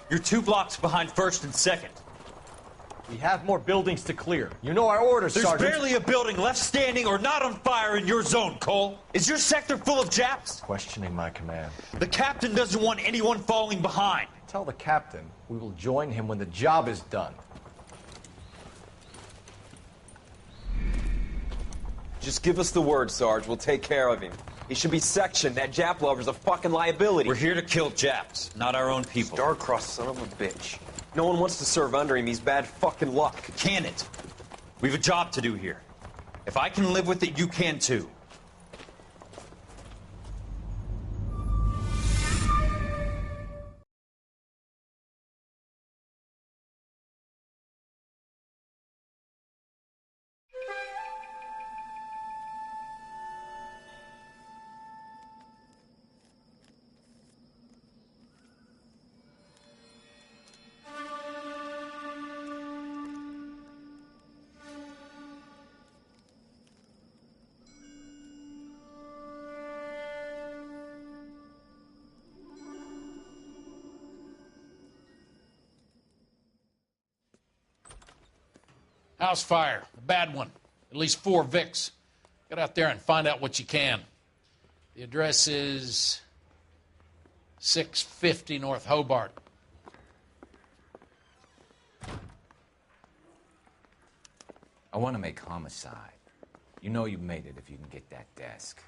You're 2 blocks behind 1st and 2nd. We have more buildings to clear. You know our orders, There's Sergeant. barely a building left standing or not on fire in your zone, Cole. Is your sector full of Japs? Questioning my command. The captain doesn't want anyone falling behind. Tell the captain we will join him when the job is done. Just give us the word, Sarge. We'll take care of him. He should be sectioned. That Jap lover's a fucking liability. We're here to kill Japs, not our own people. Star-crossed son of a bitch. No one wants to serve under him. He's bad fucking luck. Can it? We have a job to do here. If I can live with it, you can too. House fire, a bad one. At least 4 Vicks. Get out there and find out what you can. The address is 650 North Hobart. I want to make homicide. You know you made it if you can get that desk.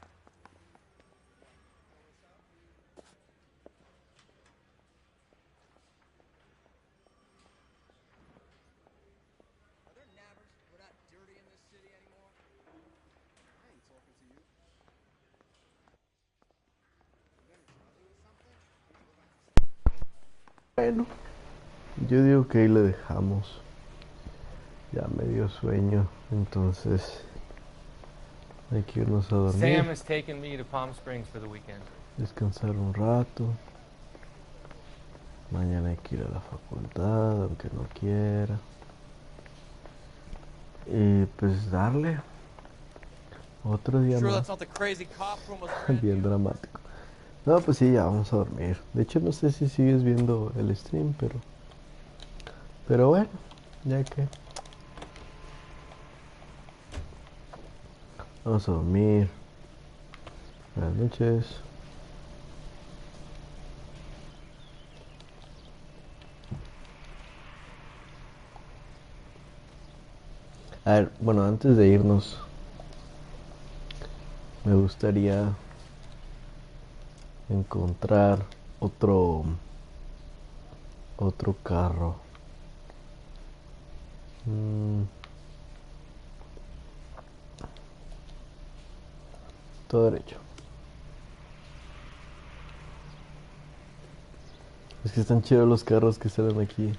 Bueno, yo digo que ahí le dejamos. Ya me dio sueño, entonces hay que irnos a dormir. Sam has taken me to Palm Springs for the weekend. Descansar un rato. Mañana hay que ir a la facultad, aunque no quiera. Y pues darle otro día Sure, más. that's not the crazy cop from was Bien dramático. No, pues sí, ya vamos a dormir. De hecho, no sé si sigues viendo el stream, pero bueno, ya que vamos a dormir. Buenas noches. A ver, bueno, antes de irnos, me gustaría encontrar otro carro. Todo derecho. Es que están chidos los carros que salen aquí.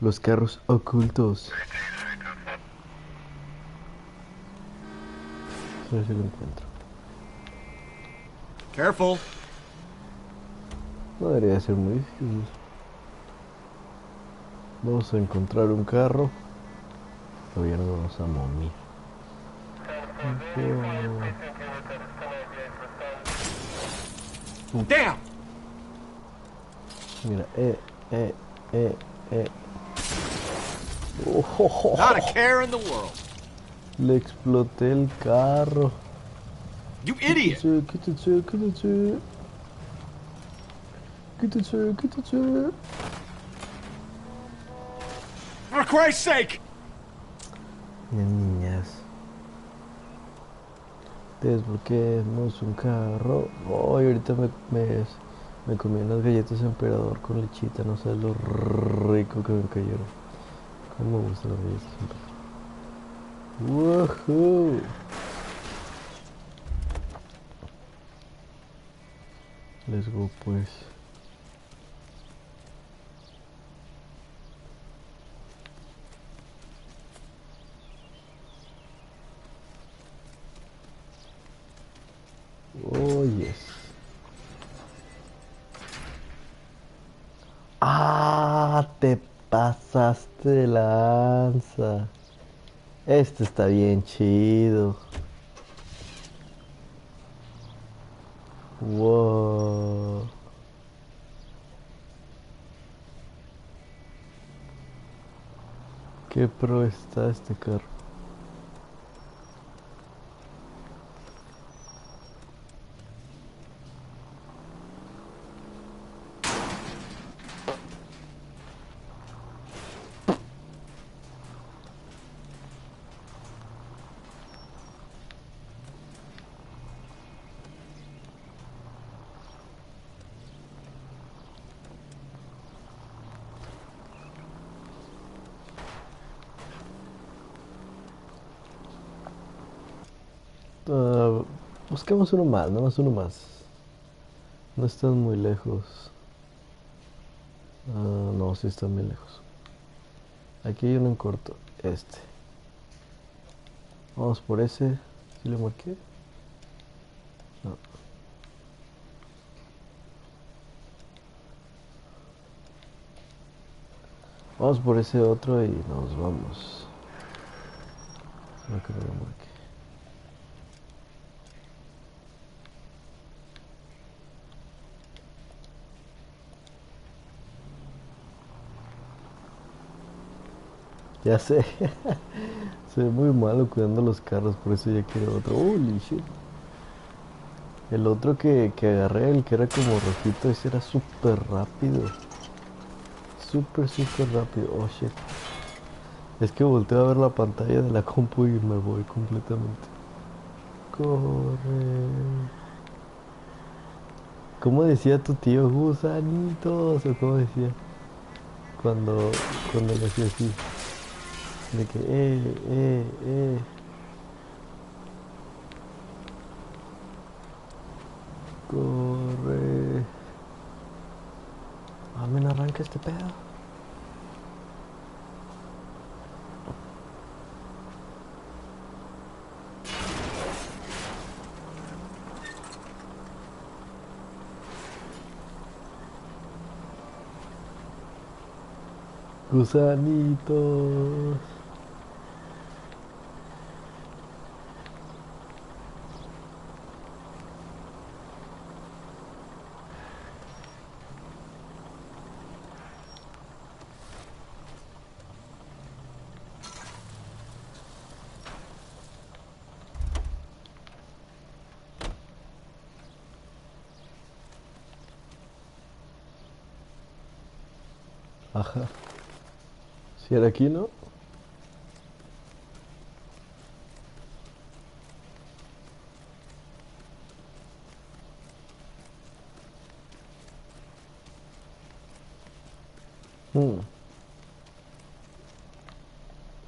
Los carros ocultos. A ver si lo encuentro. Careful. No debería ser muy difícil. Vamos a encontrar un carro. Todavía no vamos a momir. Damn. Mira, Not a care in the world. Le exploté el carro. You idiot. Quítense. For Christ's sake. Niñas. Desbloqueemos un carro. Oh, y ahorita me comí unas galletas emperador con lechita. No sabes lo rico que me cayeron. Cómo me gustan las galletas emperador. ¡Woohoo! Let's go pues. Oh yes. Ah, te pasaste de lanza. Este está bien chido. Wow. Qué pro está este carro. Busquemos uno más, nada más uno más. No están muy lejos. No, sí están muy lejos. Aquí hay uno en corto, este. Vamos por ese. ¿Sí le marqué? No. Vamos por ese otro y nos vamos. No creo que lo marque. Ya sé. Se ve muy malo cuidando los carros, por eso ya quiero otro. Holy shit. El otro que agarré, el que era como rojito, ese era súper rápido. Súper rápido. Oh shit. Es que volteo a ver la pantalla de la compu y me voy completamente. Corre. ¿Cómo decía tu tío? Gusanitos. ¿O cómo decía? Cuando le hacía así. De que, corre. Me arranca este pedo. Gusanitos. Ajá. Si era aquí, ¿no?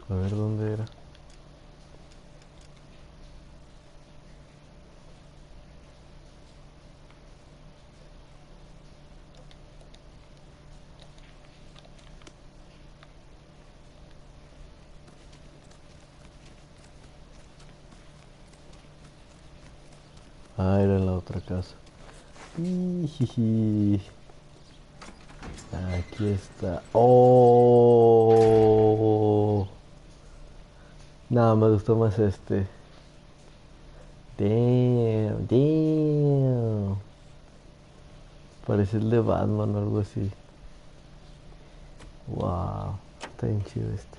A ver dónde era. Ah, era en la otra casa. Ijiji. Aquí está. Oh. No, me gustó más este. Damn, damn. Parece el de Batman o algo así. Wow. Está bien chido este.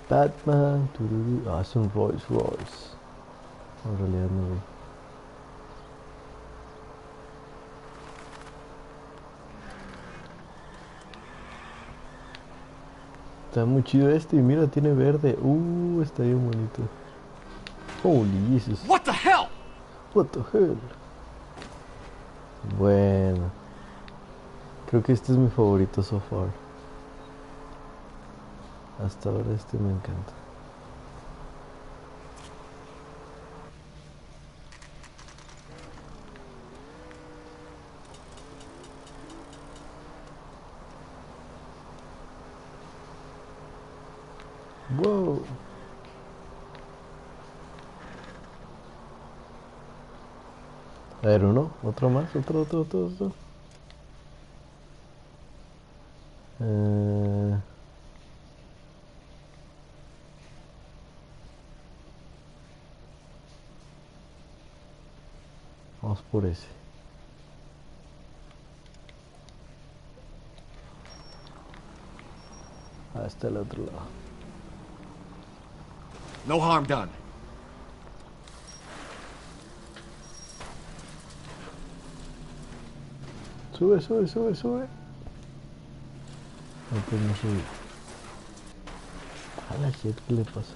Batman. Tururú. Ah, es un Rolls Royce. En realidad no vi. Está muy chido este y mira, tiene verde. Está bien bonito. Holy Jesus. What the hell? What the hell? Bueno. Creo que este es mi favorito so far. Hasta ahora este me encanta. Wow. A ver, uno, otro más, otro. Vamos por ese. Hasta el otro lado. No harm done. Sube. No, pues no sube. A la shit, ¿qué le pasa?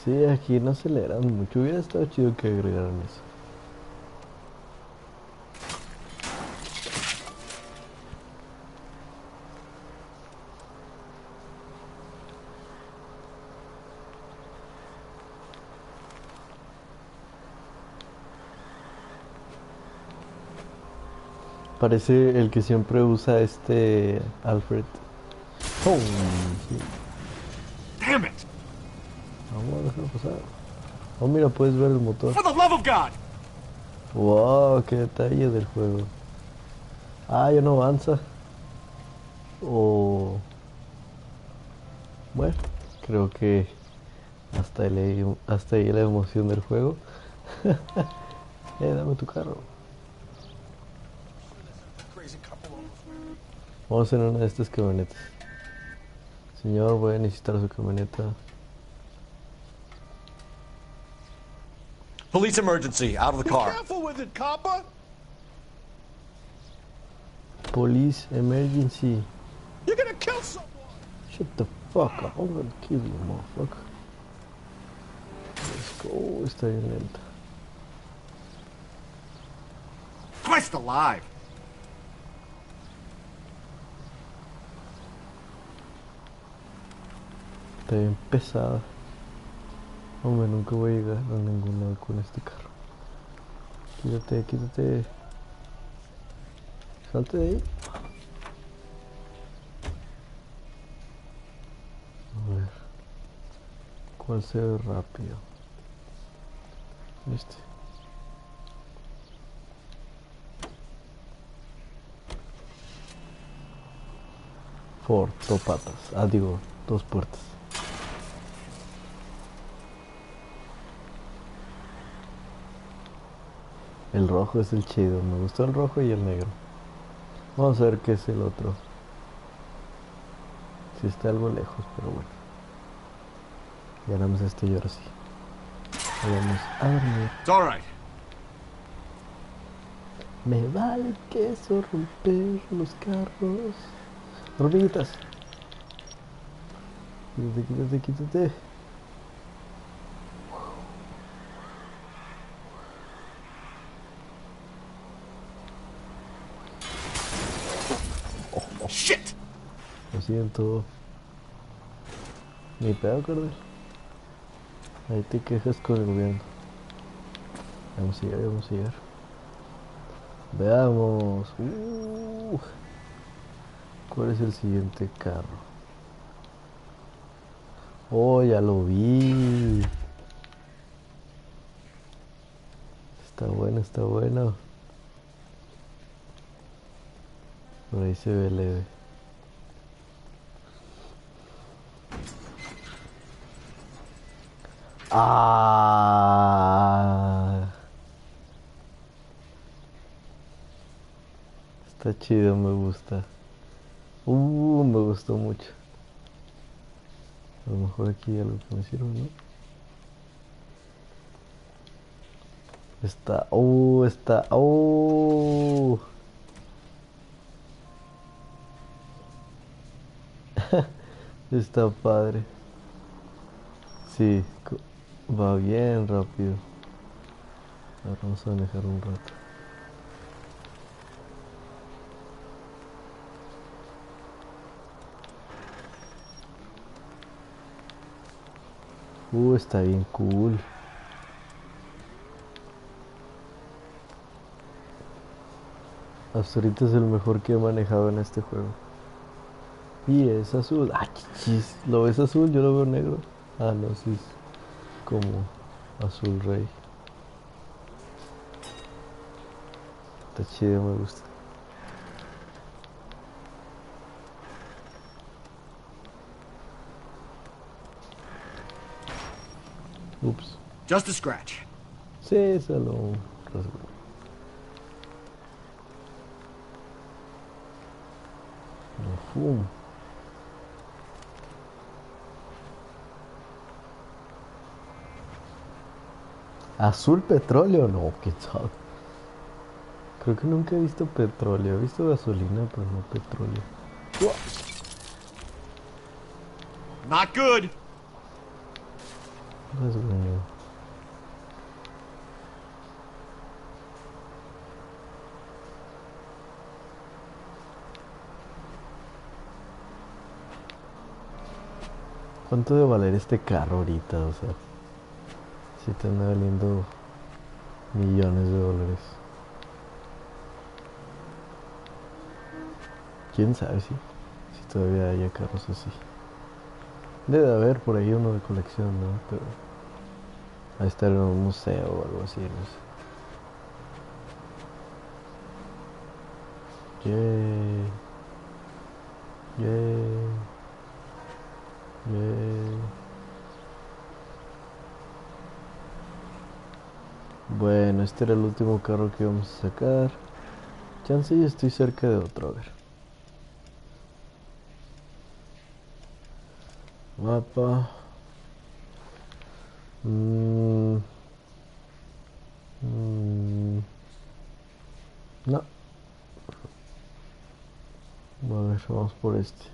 Sí, aquí no aceleran mucho. Hubiera estado chido que agregaran eso. Parece el que siempre usa este Alfred. Oh, sí. Damn it! Vamos a dejarlo pasar. Oh, mira, puedes ver el motor. For the love of God! Wow, qué detalle del juego. Ah, ya no avanza. Oh. Bueno, creo que hasta ahí la emoción del juego. Dame tu carro. Vamos en una de estas camionetas. Señor, voy a necesitar su camioneta. Police emergency. Out of the car. Careful with it, copper. Police emergency. You're gonna kill someone. Shut the fuck up. I'm gonna kill you, motherfucker. Let's go. Está bien lenta. Christ alive! Está bien pesada. Hombre, nunca voy a llegar a ningún lado con este carro. Quítate. Salte de ahí. A ver. ¿Cuál se ve rápido? ¿Viste? Ford, dos patas. Ah, digo, dos puertas. El rojo es el chido. Me gustó el rojo y el negro. Vamos a ver qué es el otro. Si está algo lejos, pero bueno. Ganamos este y ahora sí. Vamos a dormir. It's all right. Me vale queso romper los carros. Hormiguitas. Quítate, quítate. Shit. Lo siento. Ni pedo, carnal. Ahí te quejas con el gobierno. Vamos a llegar, vamos a llegar. Veamos. ¿Cuál es el siguiente carro? Oh, ya lo vi. Está bueno, está bueno. Por ahí se ve leve. Ah, está chido, me gusta. Me gustó mucho. A lo mejor aquí algo que me sirve, ¿no? Está, está padre. Sí, va bien rápido. Ahora vamos a manejar un rato. Está bien cool. Hasta ahorita es el mejor que he manejado en este juego. Y es azul. ¡Ah, chis! ¿Lo ves azul? Yo lo veo negro. Ah, no, sí es como azul rey. Está chido, me gusta. Ups. Just a scratch. Sí, solo rasgo. Fum. ¿Azul petróleo? No, qué sabe. Creo que nunca he visto petróleo. He visto gasolina, pero no petróleo. Not good. Rasguño. ¿Cuánto debe valer este carro ahorita? O sea, si te anda valiendo millones de dólares. ¿Quién sabe si todavía haya carros así? Debe haber por ahí uno de colección, ¿no? Pero va a estar en un museo o algo así, no sé. Yay. Yay. Yay. Bueno, este era el último carro que íbamos a sacar. Chance y estoy cerca de otro, a ver. Mapa. No. A ver, vamos por este.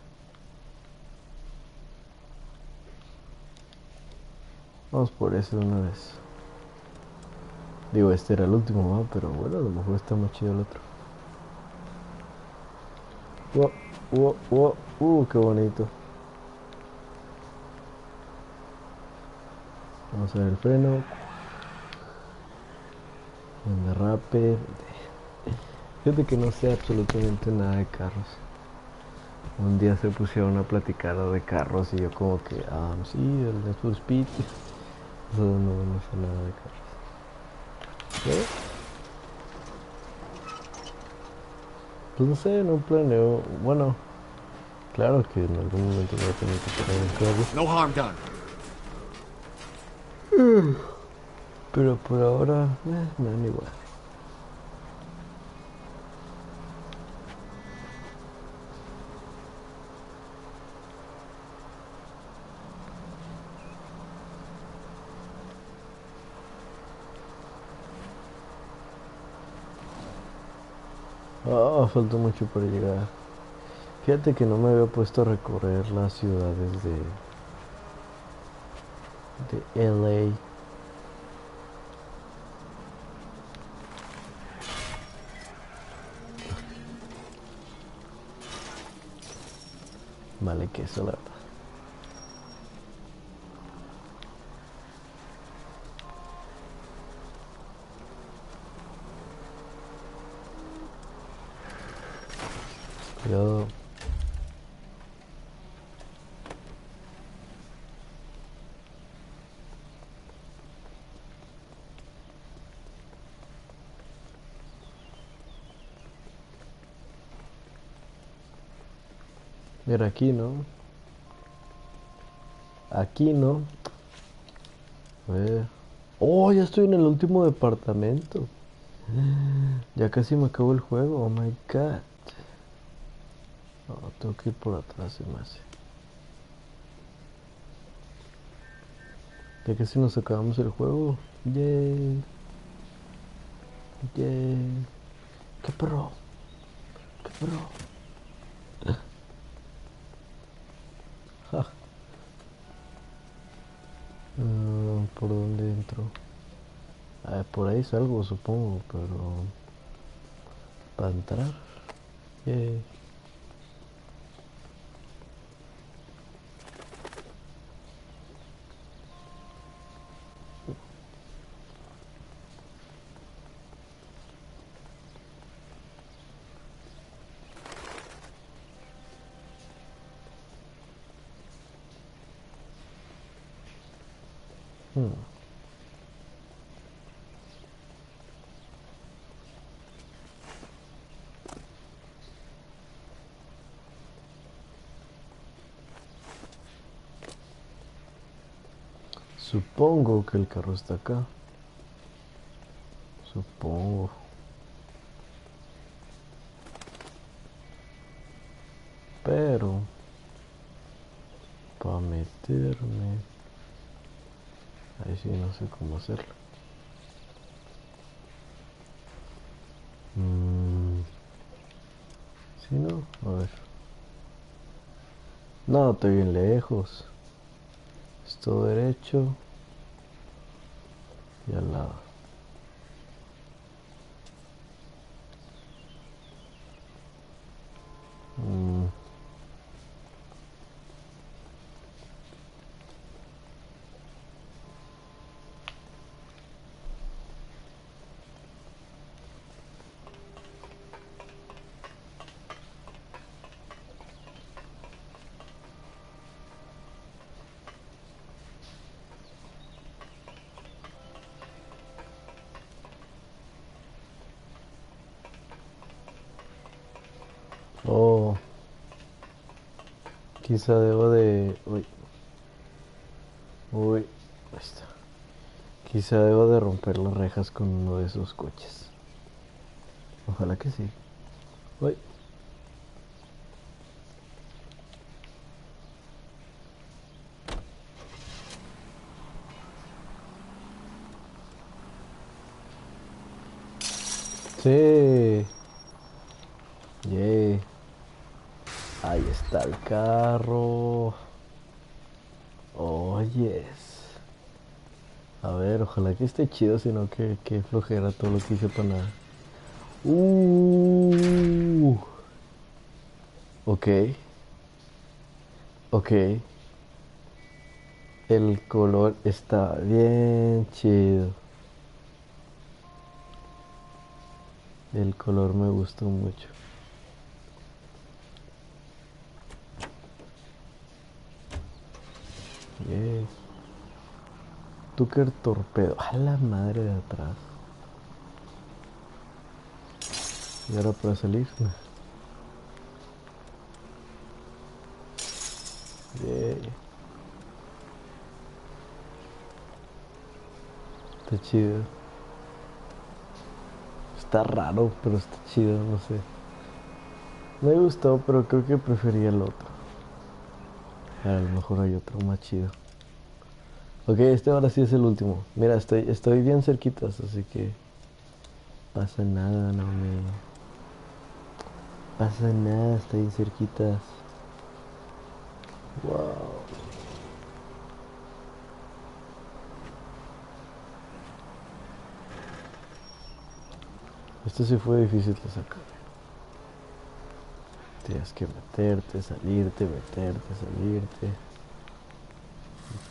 Vamos por ese de una vez. Digo, este era el último, ¿no? Pero bueno, a lo mejor está más chido el otro. Qué bonito. Vamos a ver el freno. El derrape. Fíjate que no sé absolutamente nada de carros. Un día se pusieron a platicar de carros y yo como que, sí, el Need for Speed. No sé nada de carros. ¿Eh? Pues no sé, no planeo. Bueno, claro que en algún momento voy a tener que poner un carro. No harm done. Pero por ahora, me dan igual. Ah, falta mucho para llegar. Fíjate que no me había puesto a recorrer las ciudades de LA. Vale, que eso la verdad. Cuidado. Mira, aquí no. Aquí no. A ver. Oh, ya estoy en el último departamento. Ya casi me acabó el juego. Oh my god. No, tengo que ir por atrás, se me hace. Ya casi nos acabamos el juego. Yay. Yay. Qué perro. Qué perro. Ja. ¿Por dónde entro? Por ahí salgo, supongo, pero... ¿Para entrar? Yay. Supongo que el carro está acá. Supongo. Pero... para meterme... ahí sí no sé cómo hacerlo. ¿Sí, no? A ver. No, estoy bien lejos. Esto derecho. Y al lado. Oh. Quizá debo de... Uy. Uy. Ahí está. Quizá debo de romper las rejas con uno de esos coches. Ojalá que sí. Uy. Sí. Yay. Ahí está el carro. Oh, yes. A ver, ojalá que esté chido, sino que flojera todo lo que hice para nada. Ok. Ok. El color está bien chido. El color me gustó mucho. Yeah. Tucker torpedo. A la madre de atrás. Y ahora para salir. Yeah. Está chido. Está raro, pero está chido, no sé. Me gustó, pero creo que prefería el otro. A lo mejor hay otro más chido. Ok, este ahora sí es el último. Mira, estoy bien cerquitas, así que pasa nada, no me pasa nada, estoy bien cerquitas. Wow. Esto sí fue difícil de sacar. Tienes que meterte, salirte, salirte.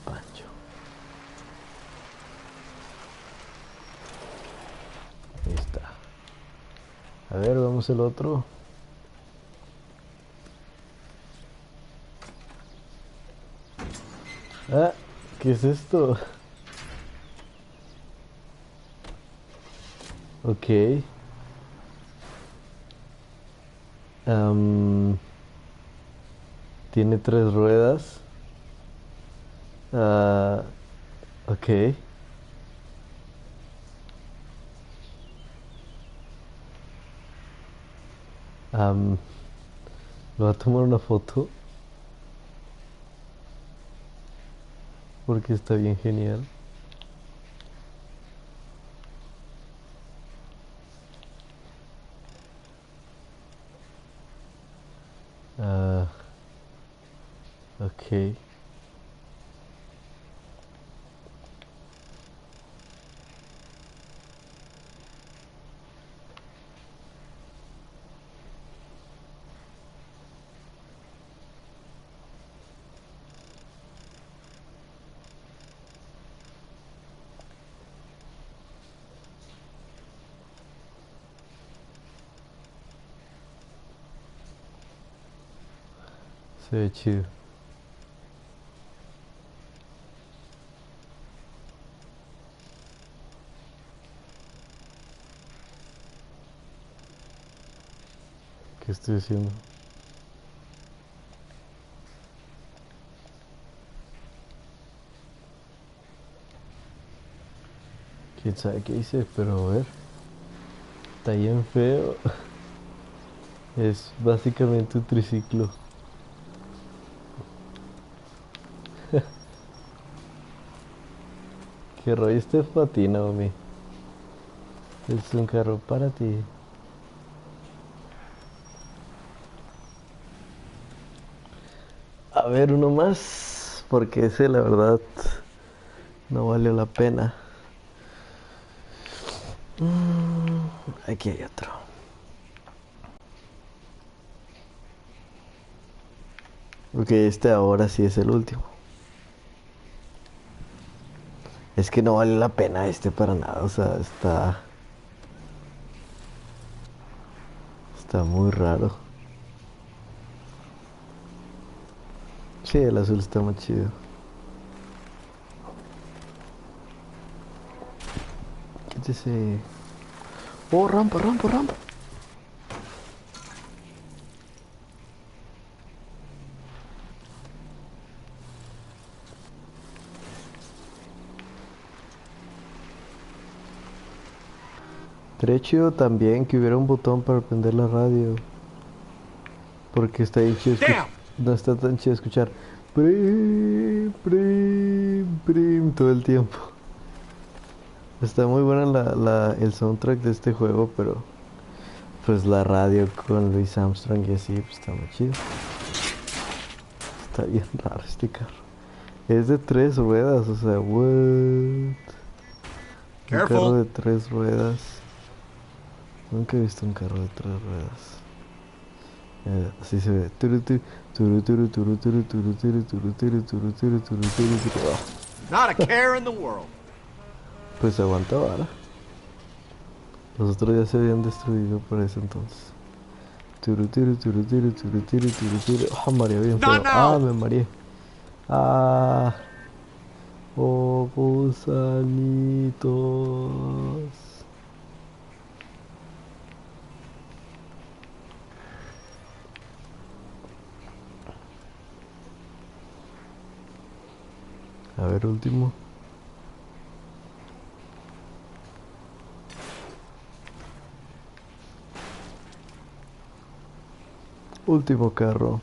Pancho. Ahí está. A ver, vamos al otro. Ah, ¿qué es esto? Ok. Tiene 3 ruedas. Ok. Lo voy a tomar una foto porque está bien genial. Ok. Se ve chido. ¿Qué estoy haciendo? Quién sabe qué hice, pero a ver. Está bien feo. Es básicamente un triciclo. Que rollo este patina, mami. Es un carro para ti. A ver, uno más. Porque ese, la verdad, no valió la pena. Aquí hay otro. Porque este ahora sí es el último. Es que no vale la pena este para nada. O sea, está muy raro. Sí, el azul está más chido. Quítese. Oh, rampa, rampa, rampa. Estaría chido también que hubiera un botón para prender la radio. Porque está bien chido no está tan chido escuchar prim, prim, prim todo el tiempo. Está muy buena el soundtrack de este juego, pero pues la radio con Louis Armstrong y así pues, está muy chido. Está bien raro este carro. Es de 3 ruedas, o sea, what? Un carro de 3 ruedas. Nunca he visto un carro de 3 ruedas. Así se ve. Not a care in the world. Pues aguanta vara. Los otros ya se habían destruido por ese entonces. Ah, mareé bien feo. Ah, me mareé. Ah. Oh, gusanitos. A ver, último. Último carro.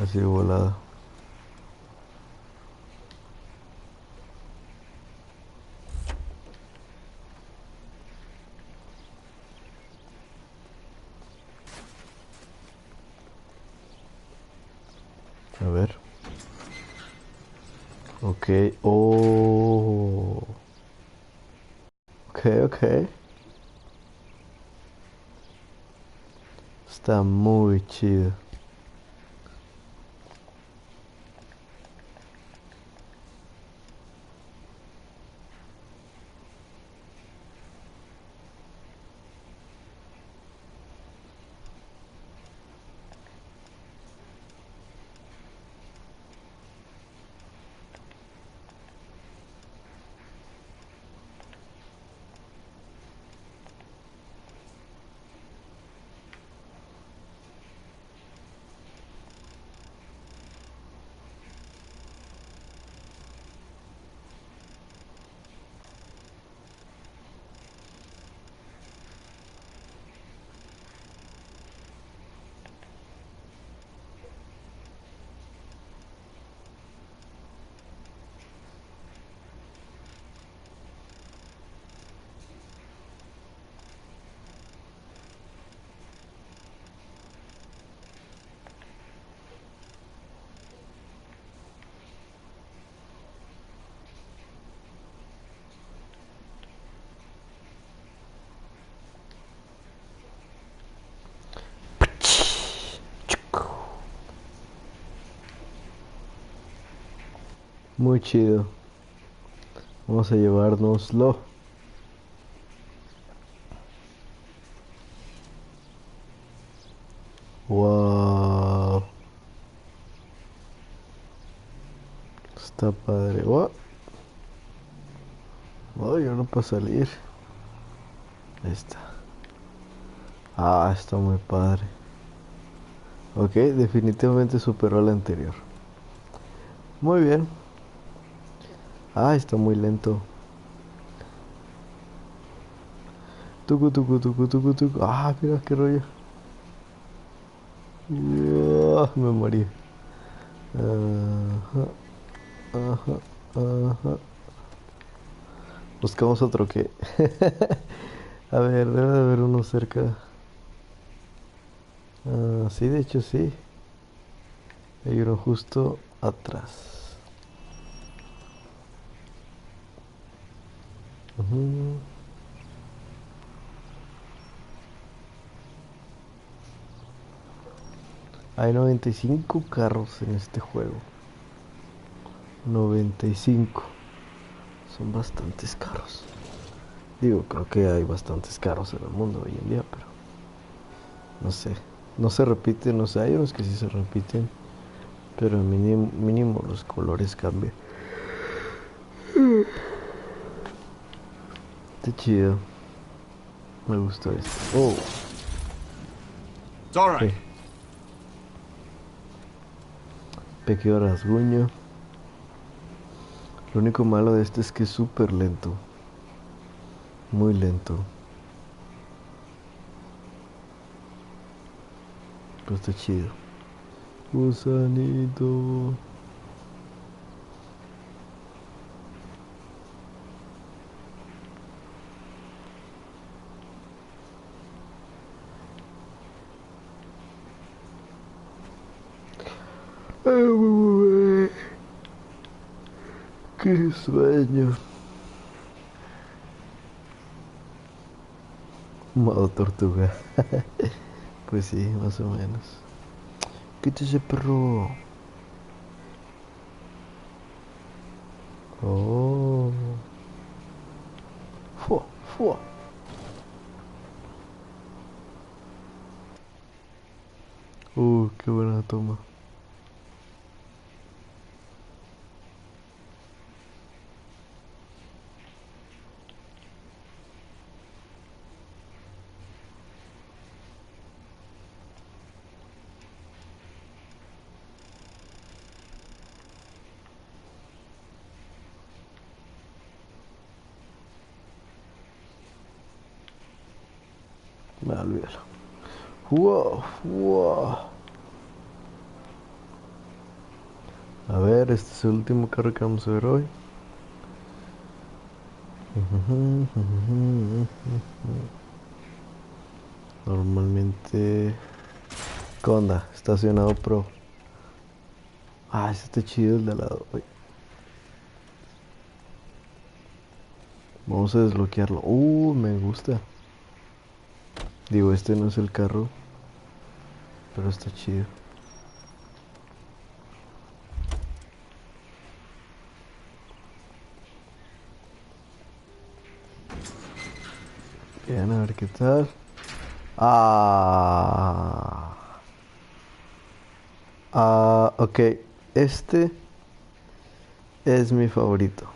Así de volada. A ver. Ok. Oh. Ok, ok. Está muy chido. Muy chido. Vamos a llevárnoslo. Wow. Está padre. Oh. Oh, yo no puedo salir. Ahí está. Ah, está muy padre. Ok, definitivamente superó al anterior. Muy bien. Ah, está muy lento. Tucu, tucu, tucu, tucu, tucu. Ah, mira qué rollo. Me morí. Ajá, ajá, ajá. Buscamos otro que. A ver, debe de haber uno cerca. Ah, sí, de hecho sí. Hay uno justo atrás. Ujú. Hay 95 carros en este juego. 95. Son bastantes carros. Digo, creo que hay bastantes carros en el mundo hoy en día, pero no sé. No se repiten, no sé, hay unos que sí se repiten, pero mínimo, mínimo los colores cambian. Está chido. Me gustó esto. Oh. It's all right. Pequeño rasguño. Lo único malo de este es que es súper lento. Muy lento. Pero está chido. Gusanito. Qué sueño. Modo tortuga. Pues sí, más o menos. Quítese, perro. Oh. Fua, fua. Qué buena toma. Olvídalo. Wow, wow. A ver, este es el último carro que vamos a ver hoy. Normalmente... ¿Qué onda? Estacionado pro. Ah, ese está chido el de al lado. Uy. Vamos a desbloquearlo. Me gusta. Digo, este no es el carro, pero está chido. Bien, a ver qué tal. Ok. Este es mi favorito.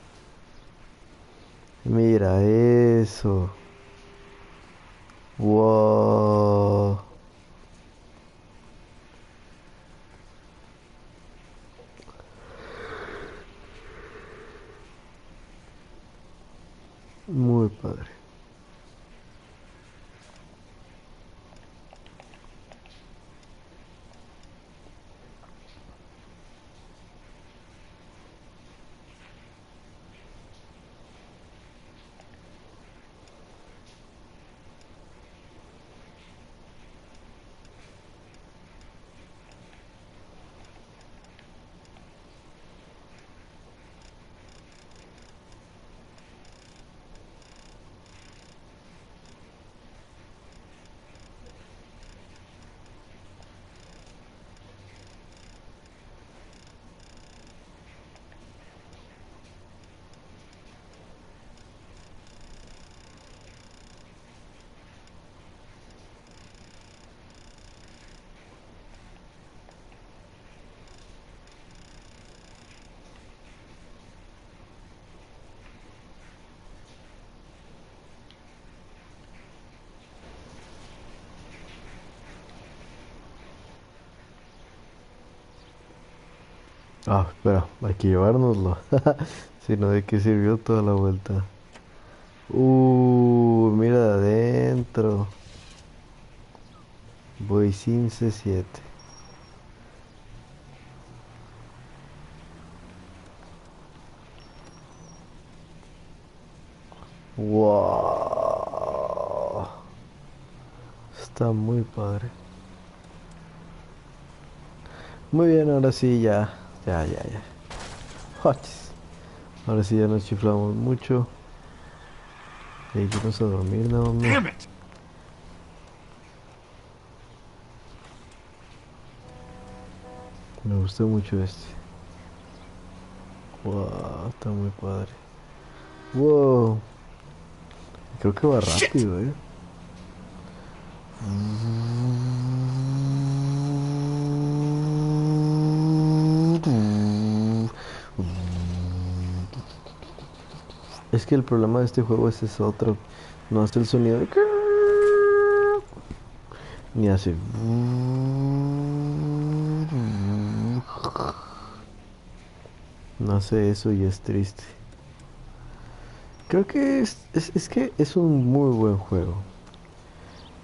Mira eso. Wow. Muy padre. Espera, hay que llevárnoslo. Si no, ¿de qué sirvió toda la vuelta? Mira de adentro. Voy sin C7. Wow. Está muy padre. Muy bien, ahora sí ya. Ya. Hochis. Ahora sí ya nos chiflamos mucho. Y irnos a dormir, no, Damn it! Me gustó mucho este. Wow, está muy padre. Wow. Creo que va rápido, Es que el problema de este juego es otro. No hace el sonido de... Ni hace... No hace eso y es triste. Creo que es que es un muy buen juego.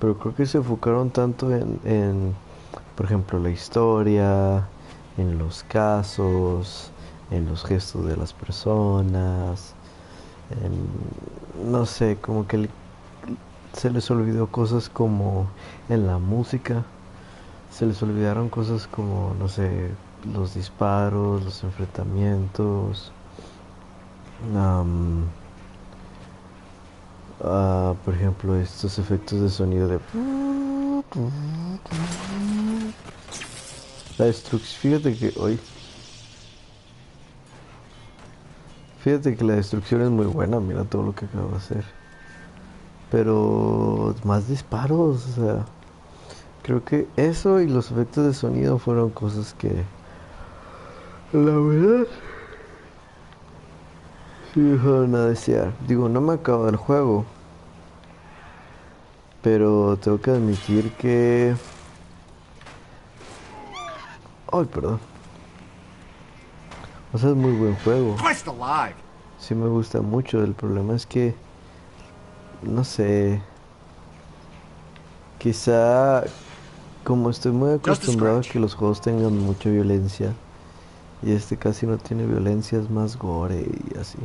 Pero creo que se enfocaron tanto en, por ejemplo, la historia, en los casos, en los gestos de las personas, no sé, como que se les olvidó cosas como en la música, se les olvidaron cosas como, no sé, los disparos, los enfrentamientos, por ejemplo, estos efectos de sonido de... La destrucción, fíjate que la destrucción es muy buena, mira todo lo que acabo de hacer. Pero más disparos, o sea, creo que eso y los efectos de sonido fueron cosas que, la verdad, sí dejaron a desear. Digo, no me acabo el juego, pero tengo que admitir que... Ay, perdón. O sea, es muy buen juego. Sí me gusta mucho. El problema es que... No sé... Quizá, como estoy muy acostumbrado a que los juegos tengan mucha violencia, y este casi no tiene violencia, es más gore y así.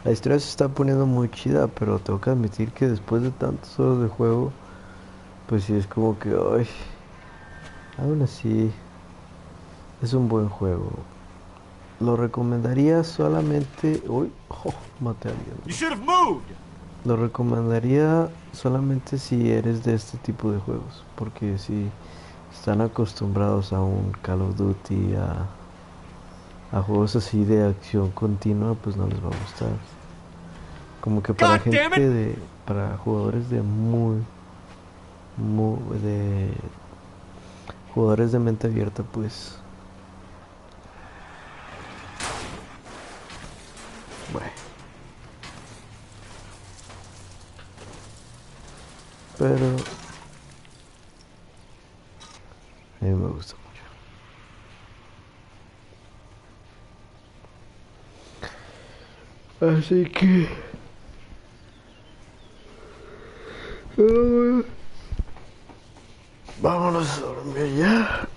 La historia se está poniendo muy chida, pero tengo que admitir que después de tantas horas de juego, pues sí es como que, ay, aún así, es un buen juego. Lo recomendaría solamente, uy, oh, maté a alguien. You should have moved. Lo recomendaría solamente si eres de este tipo de juegos, porque si están acostumbrados a un Call of Duty, a juegos así de acción continua, pues no les va a gustar. Como que para para jugadores de de jugadores de mente abierta, pues bueno. Pero a mí me gusta mucho. Así que vámonos a dormir ya.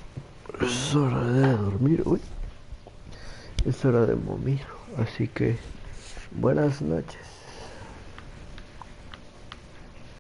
Es hora de dormir. Uy. Es hora de momir. Así que buenas noches.